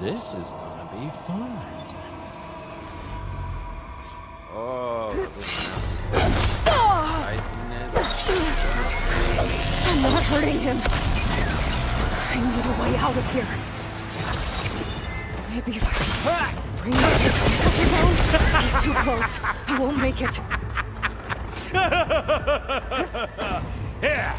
This is gonna be fun. Oh, I'm not hurting him. I need a way out of here. Maybe if I can bring the piece of his own. He's too close. I won't make it. Yeah.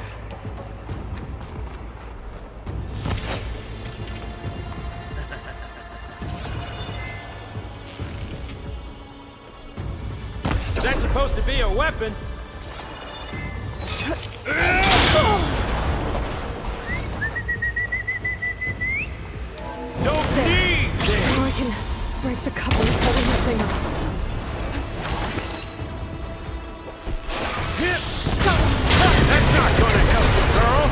That's supposed to be a weapon. Don't need this. Now I can break the couplings holding the thing up. That's not gonna help, girl.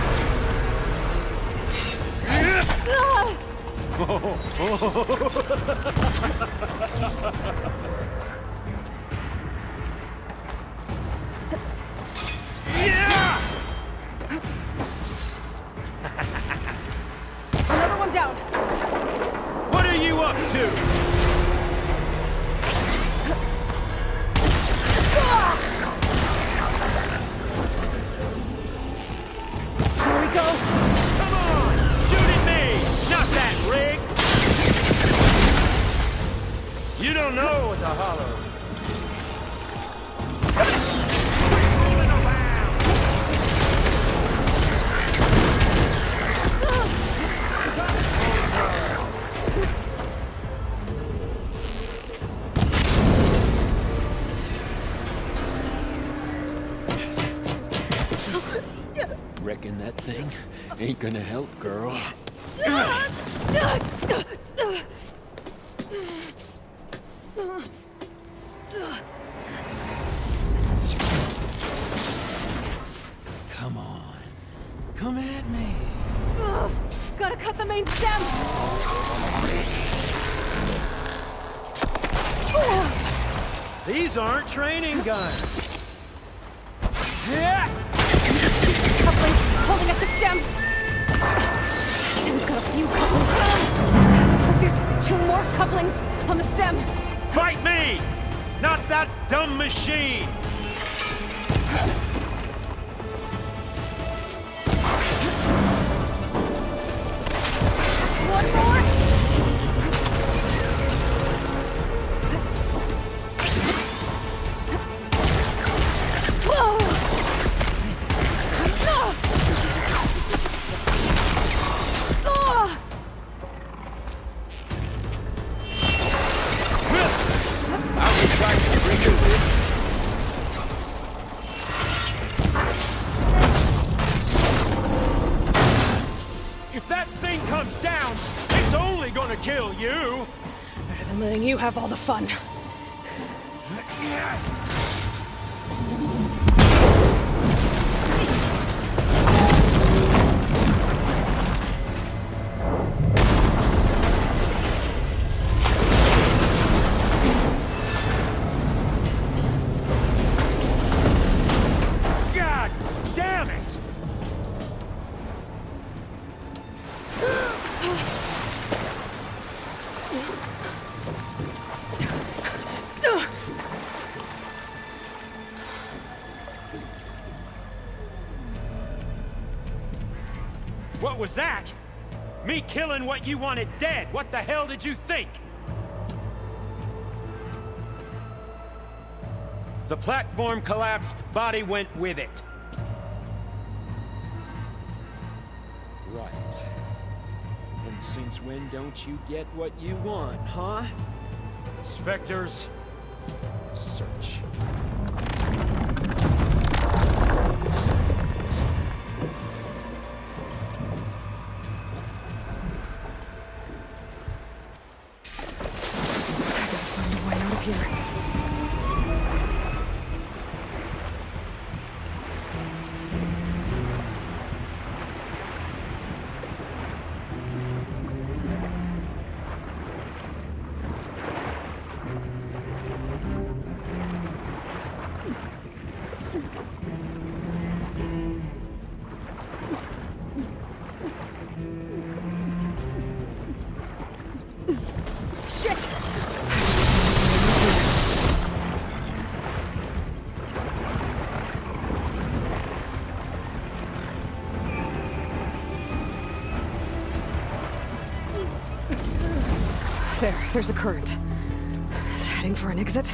Yeah! Another one down. What are you up to? Here we go. Come on! Shoot at me! Not that rig! You don't know what the hollow. Reckon that thing ain't gonna help, girl. Come on. Come at me. Gotta cut the main stem. These aren't training guns. Yeah. Couplings holding up the stem. Stem's got a few couplings. Looks like there's 2 more couplings on the stem. Fight me! Not that dumb machine! One more. If that thing comes down, it's only gonna kill you! Better than letting you have all the fun. God damn it! was that? Me killing what you wanted dead. What the hell did you think? The platform collapsed, body went with it. Right. And since when don't you get what you want, huh? Spectres, search. Shit! There's a current. Is it heading for an exit?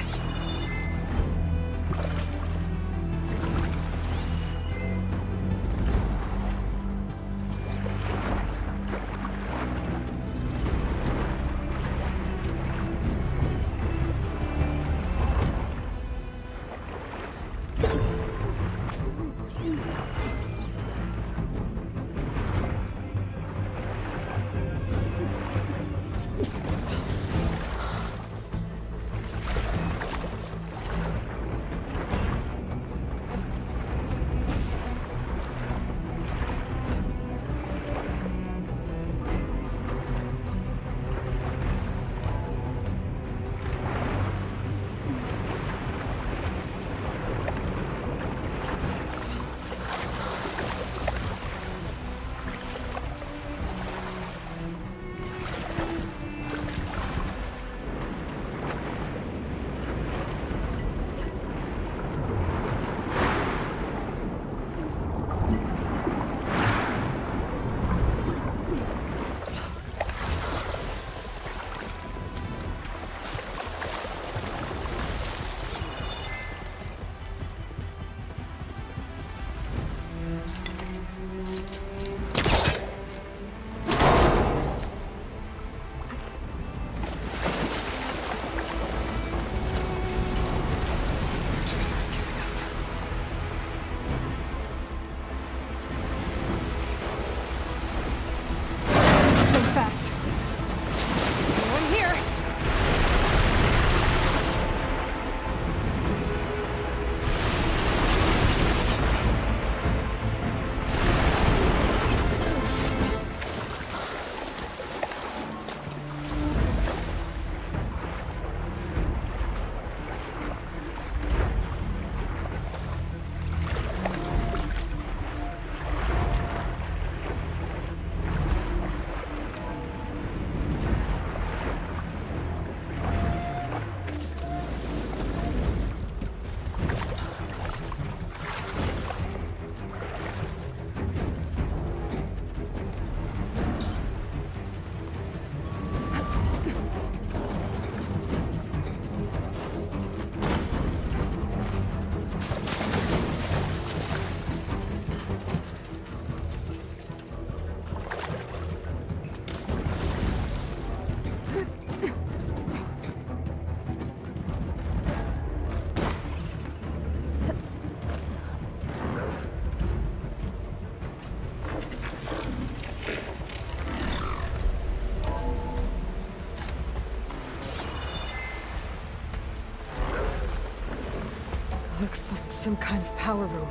Looks like some kind of power room.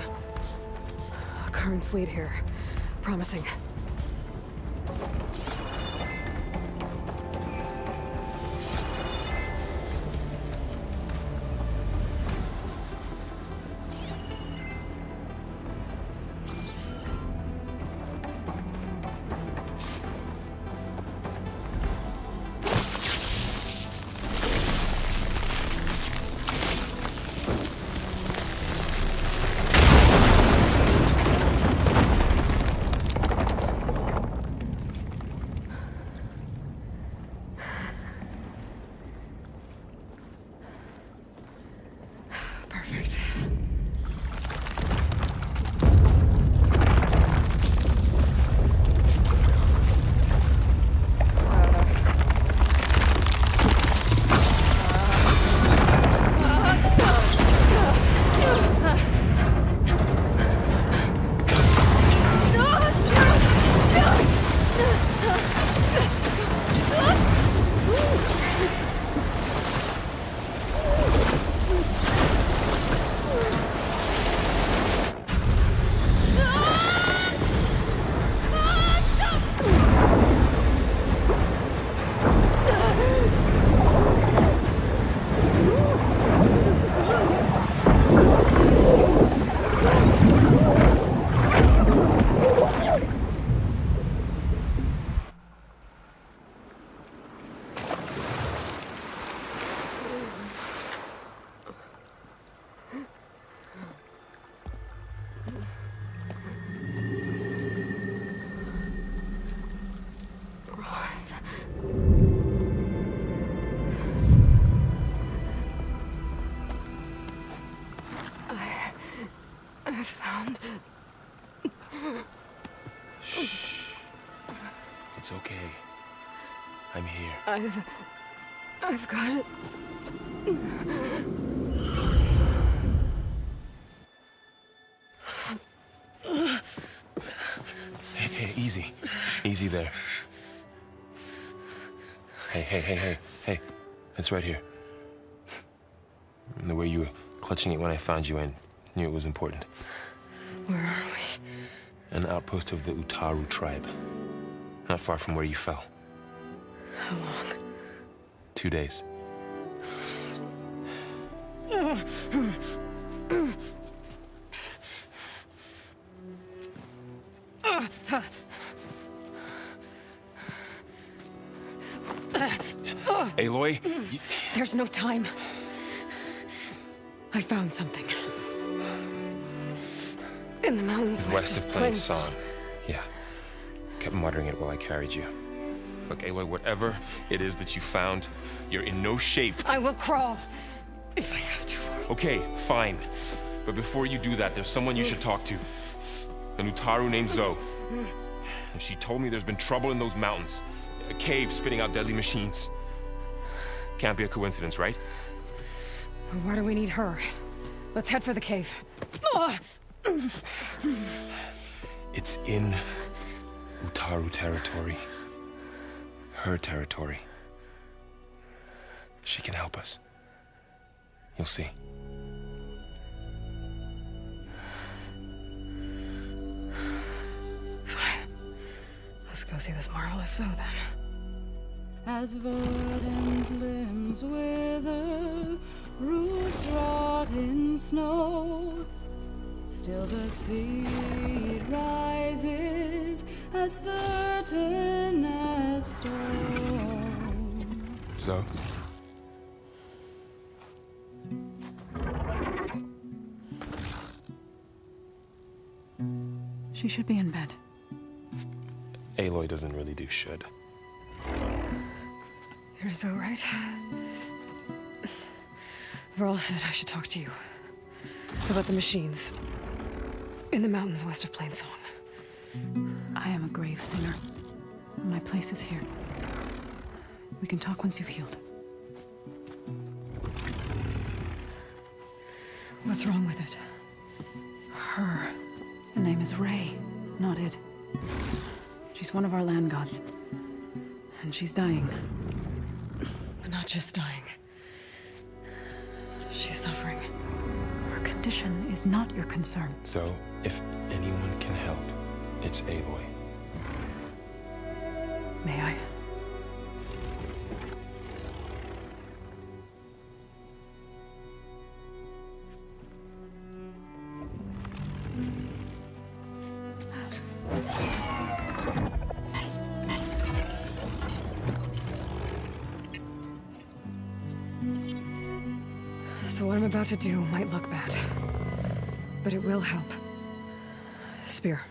Currents lead here. Promising. okay. I'm here. I've got it. Hey, easy. Easy there. Hey. It's right here. And the way you were clutching it when I found you, I knew it was important. Where are we? An outpost of the Utaru tribe. Not far from where you fell. How long? 2 days. Aloy, There's no time. I found something. In the mountains west of Plains Song. Yeah. Kept muttering it while I carried you. Look, Aloy, whatever it is that you found, you're in no shape to... I will crawl, if I have to. Okay, fine. But before you do that, there's someone you should talk to. An Utaru named Zoe. And she told me there's been trouble in those mountains. A cave spitting out deadly machines. Can't be a coincidence, right? Why do we need her? Let's head for the cave. It's in Utaru territory. Her territory. She can help us. You'll see. Fine. Let's go see this marvelous Zoe then. As verdant limbs wither, roots rot in snow, still the seed rises as certain as stone. Zoe? She should be in bed. Aloy doesn't really do should. You're so right. Varl said I should talk to you about the machines in the mountains west of Plains Song. I am a grave singer. My place is here. We can talk once you've healed. What's wrong with it? Her. The name is Ray, not it. She's one of our land gods. And she's dying. But not just dying. She's suffering. Her condition is not your concern. So, if anyone can help, it's Aloy. May I? So what I'm about to do might look bad, but it will help. Spear.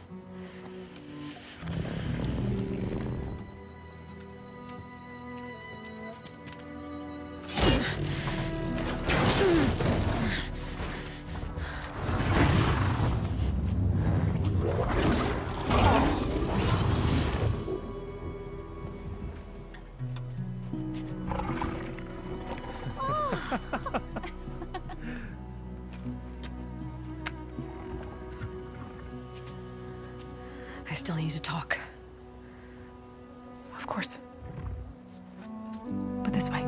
I still need to talk. Of course. But this way.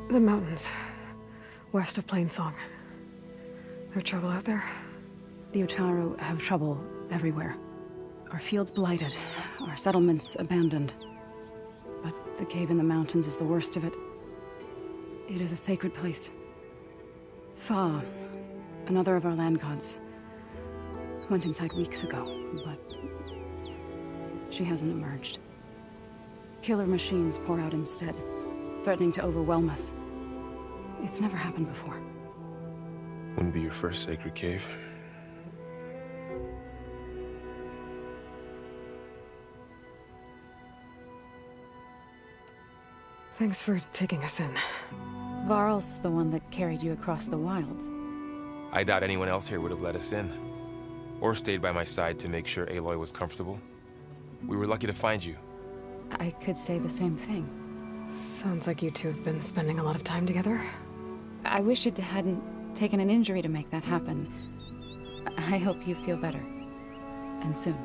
The mountains, west of Plains Song. There trouble out there? The Utaru have trouble everywhere. Our fields blighted, our settlements abandoned. But the cave in the mountains is the worst of it. It is a sacred place. Fa, another of our land gods, went inside weeks ago, but she hasn't emerged. Killer machines pour out instead, threatening to overwhelm us. It's never happened before. Wouldn't be your first sacred cave. Thanks for taking us in. Varl's the one that carried you across the wilds. I doubt anyone else here would have let us in. Or stayed by my side to make sure Aloy was comfortable. We were lucky to find you. I could say the same thing. Sounds like you two have been spending a lot of time together. I wish it hadn't taken an injury to make that happen. I hope you feel better. And soon.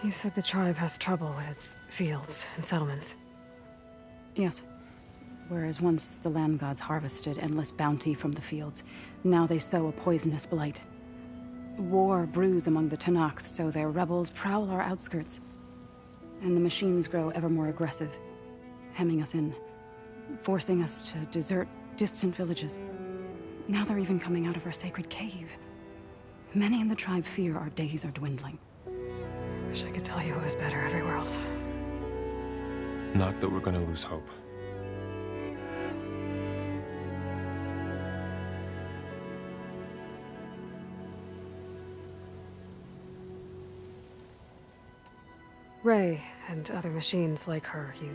You said the tribe has trouble with its fields and settlements. Yes. Whereas once the land gods harvested endless bounty from the fields, now they sow a poisonous blight. War brews among the Tenakth, so their rebels prowl our outskirts. And the machines grow ever more aggressive, hemming us in, forcing us to desert distant villages. Now they're even coming out of our sacred cave. Many in the tribe fear our days are dwindling. Wish I could tell you it was better everywhere else. Not that we're gonna lose hope. Ray and other machines like her, you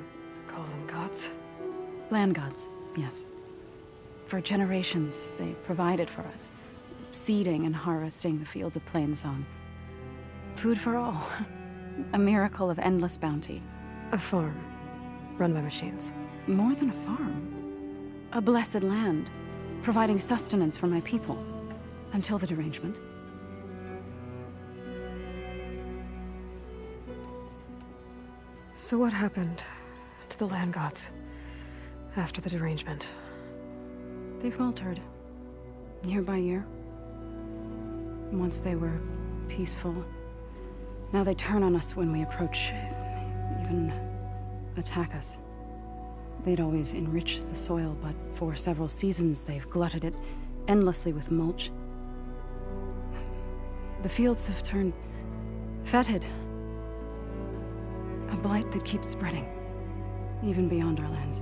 call them gods? Land gods, yes. For generations, they provided for us, seeding and harvesting the fields of Plainsong. Food for all. A miracle of endless bounty. A farm, run by machines. More than a farm. A blessed land, providing sustenance for my people. Until the derangement. So what happened to the land gods after the derangement? They faltered, year by year. Once they were peaceful. Now they turn on us when we approach, even attack us. They'd always enriched the soil, but for several seasons they've glutted it endlessly with mulch. The fields have turned fetid. A blight that keeps spreading, even beyond our lands.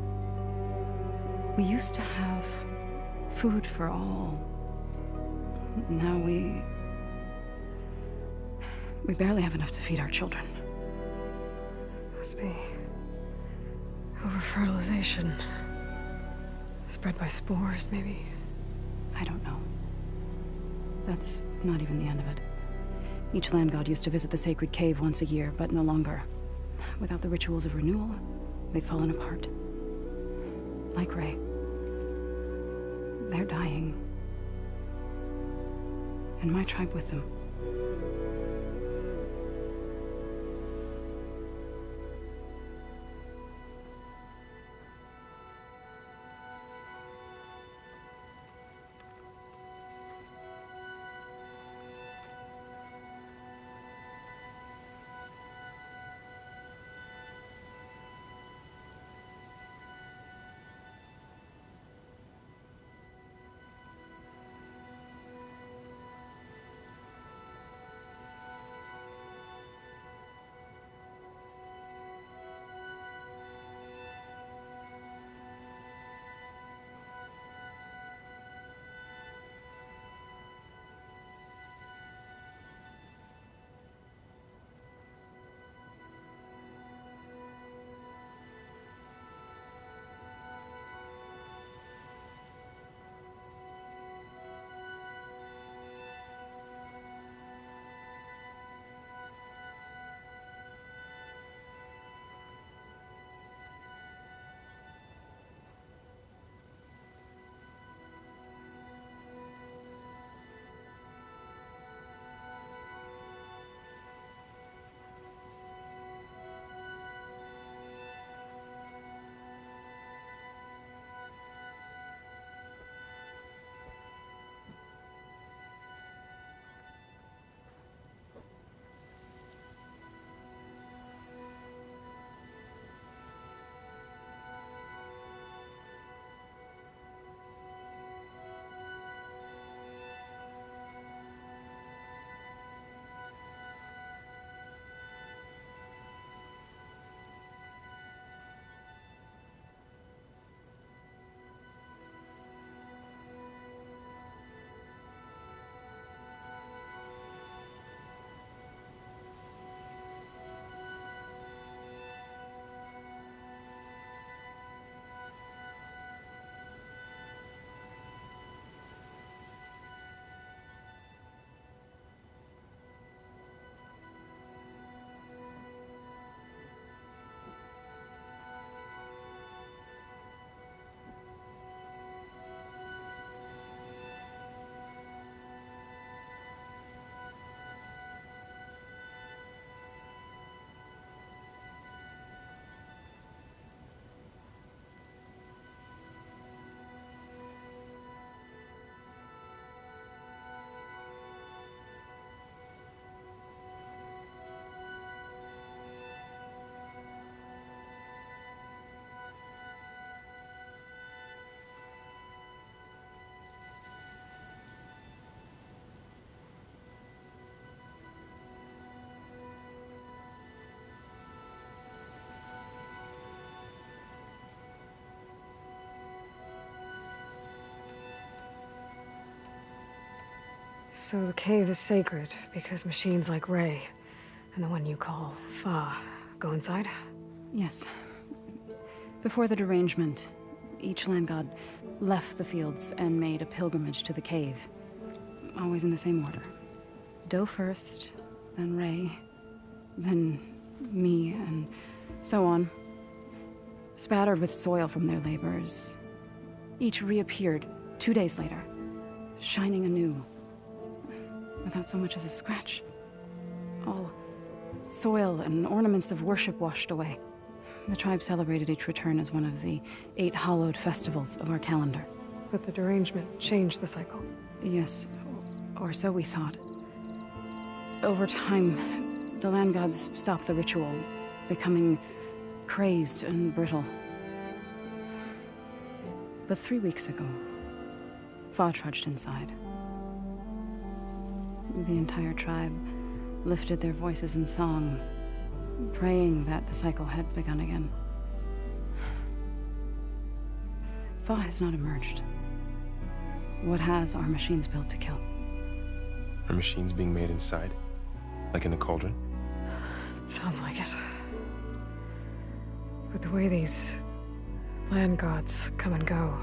We used to have food for all. Now we barely have enough to feed our children. Must be over-fertilization. Spread by spores, maybe? I don't know. That's not even the end of it. Each land god used to visit the sacred cave once a year, but no longer. Without the rituals of renewal, they've fallen apart. Like Ray. They're dying. And my tribe with them. So the cave is sacred because machines like Ray and the one you call Fa go inside? Yes. Before the derangement, each land god left the fields and made a pilgrimage to the cave. Always in the same order. Do first, then Ray, then me, and so on. Spattered with soil from their labors. Each reappeared 2 days later, shining anew, without so much as a scratch. All soil and ornaments of worship washed away. The tribe celebrated each return as one of the 8 hallowed festivals of our calendar. But the derangement changed the cycle. Yes, or so we thought. Over time, the land gods stopped the ritual, becoming crazed and brittle. But 3 weeks ago, Fa trudged inside. The entire tribe lifted their voices in song, praying that the cycle had begun again. Fa has not emerged. What has are machines built to kill. Are machines being made inside? Like in a cauldron? Sounds like it. But the way these land gods come and go,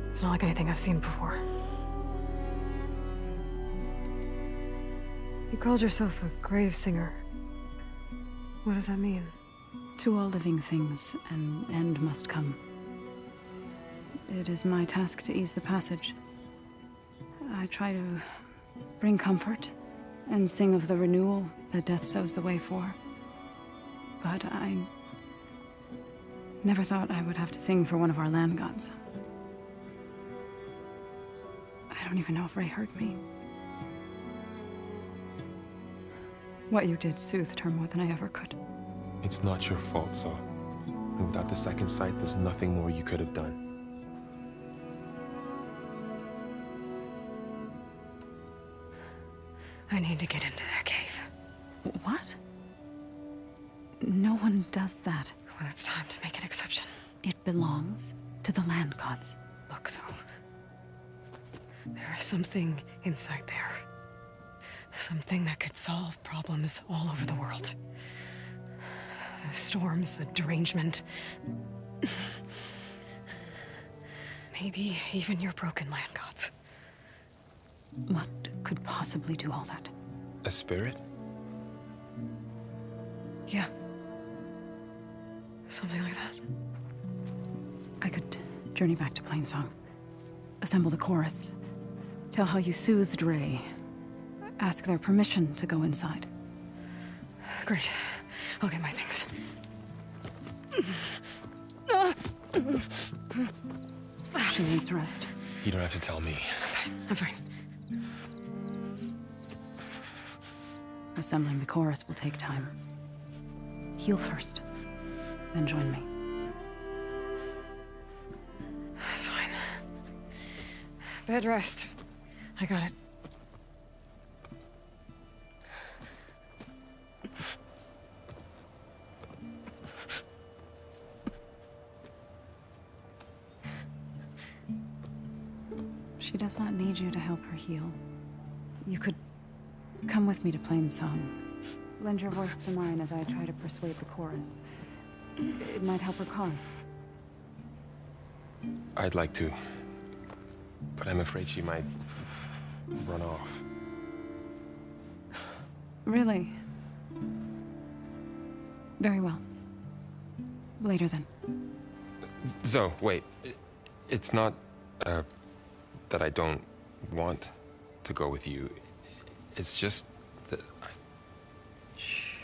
it's not like anything I've seen before. You called yourself a grave singer. What does that mean? To all living things, an end must come. It is my task to ease the passage. I try to bring comfort and sing of the renewal that death sows the way for. But I never thought I would have to sing for one of our land gods. I don't even know if Ray heard me. What you did soothed her more than I ever could. It's not your fault, Saw. And without the second sight, there's nothing more you could have done. I need to get into their cave. What? No one does that. Well, it's time to make an exception. It belongs to the land gods. Look, so there is something inside there. Something that could solve problems all over the world. The storms, the derangement. Maybe even your broken land gods. What could possibly do all that? A spirit? Yeah. Something like that. I could journey back to Plainsong. Assemble the chorus. Tell how you soothed Ray. Ask their permission to go inside. Great. I'll get my things. She needs rest. You don't have to tell me. I'm fine. Assembling the chorus will take time. Heal first, then join me. Fine. Bed rest. I got it. She does not need you to help her heal. You could come with me to Plainsong. Lend your voice to mine as I try to persuade the chorus. It might help her cause. I'd like to. But I'm afraid she might run off. Really? Very well. Later then. Zoe, wait. It's not, that I don't want to go with you. It's just that I... Shh.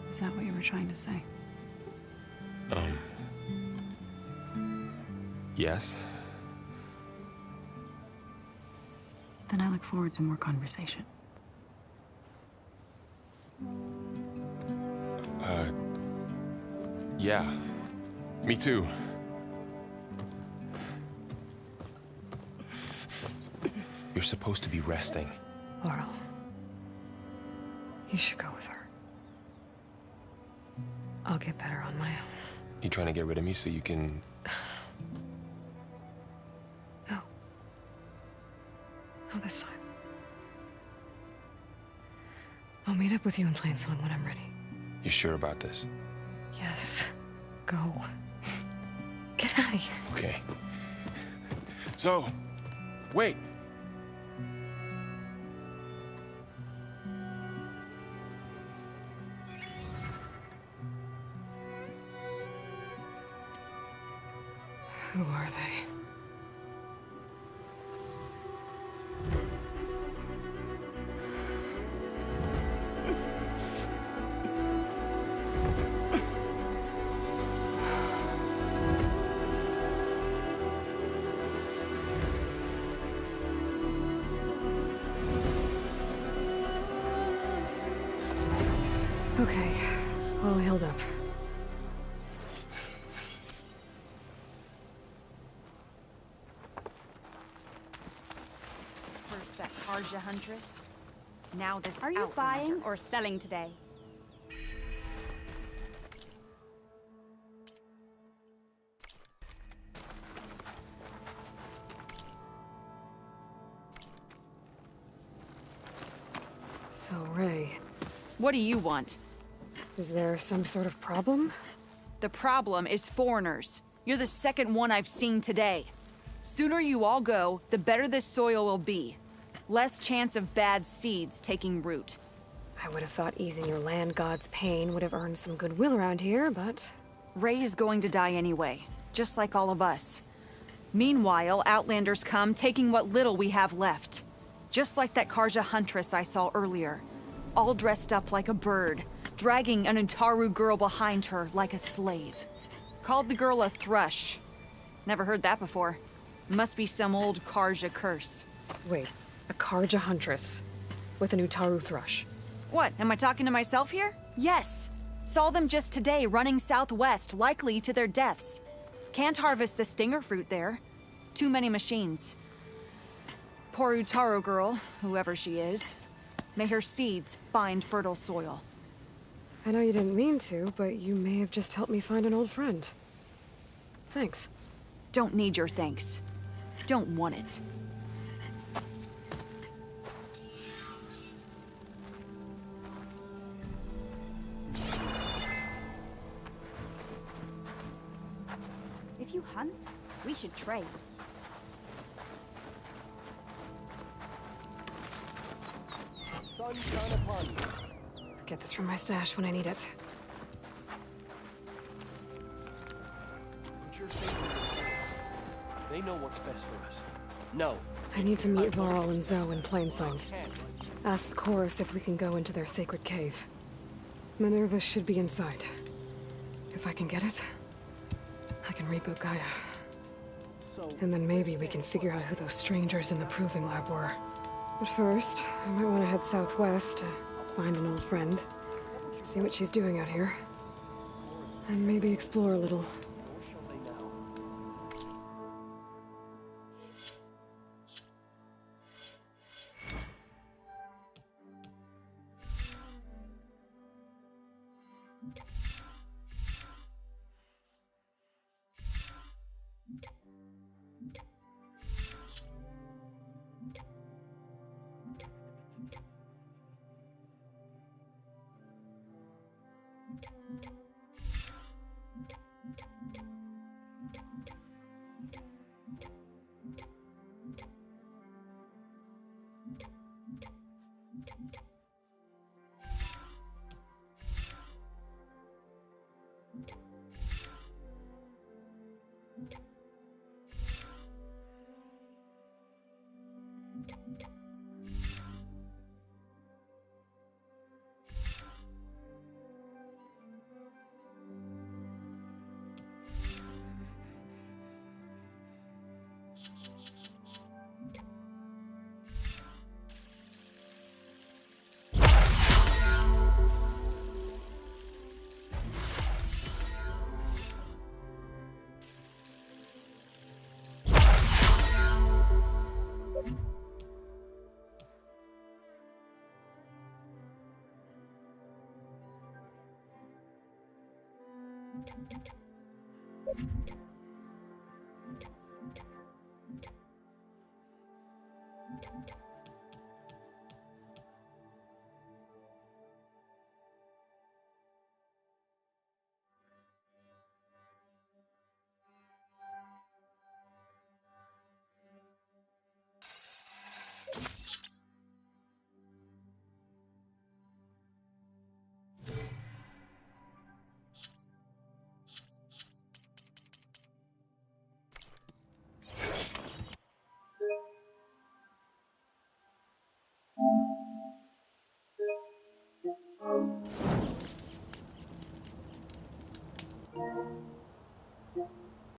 Is that what you were trying to say? Yes? Then I look forward to more conversation. Yeah. Me too. You're supposed to be resting. Laurel. You should go with her. I'll get better on my own. You trying to get rid of me so you can... No. Not this time. I'll meet up with you in Plainsong when I'm ready. You sure about this? Yes. Go. Get out of here. Okay. So, wait. Who are they? Okay, all healed up. First that Karja Huntress, now this Are you Outlander. buying or selling today? So, Ray, What do you want? is there some sort of problem? The problem is foreigners. You're the second one I've seen today. Sooner you all go, the better this soil will be. Less chance of bad seeds taking root. I would have thought easing your land god's pain would have earned some goodwill around here, but... Ray is going to die anyway, just like all of us. Meanwhile, Outlanders come, taking what little we have left. Just like that Karja Huntress I saw earlier. All dressed up like a bird, dragging an Utaru girl behind her like a slave. Called the girl a thrush. Never heard that before. Must be some old Karja curse. Wait, a Karja Huntress with an Utaru thrush. What, am I talking to myself here? Yes. Saw them just today running southwest, likely to their deaths. Can't harvest the stinger fruit there. Too many machines. Poor Utaru girl, whoever she is. May her seeds find fertile soil. I know you didn't mean to, but you may have just helped me find an old friend. Thanks. Don't need your thanks. Don't want it. If you hunt, we should trade. Sunshine upon you. Get this from my stash when I need it. Put your faith in the Fates. They know what's best for us. No. I need to meet Varl and Zoe in Plainsong. Ask the chorus if we can go into their sacred cave. Minerva should be inside. If I can get it, I can reboot Gaia. And then maybe we can figure out who those strangers in the proving lab were. But first, I might want to head southwest to find an old friend. See what she's doing out here. And maybe explore a little.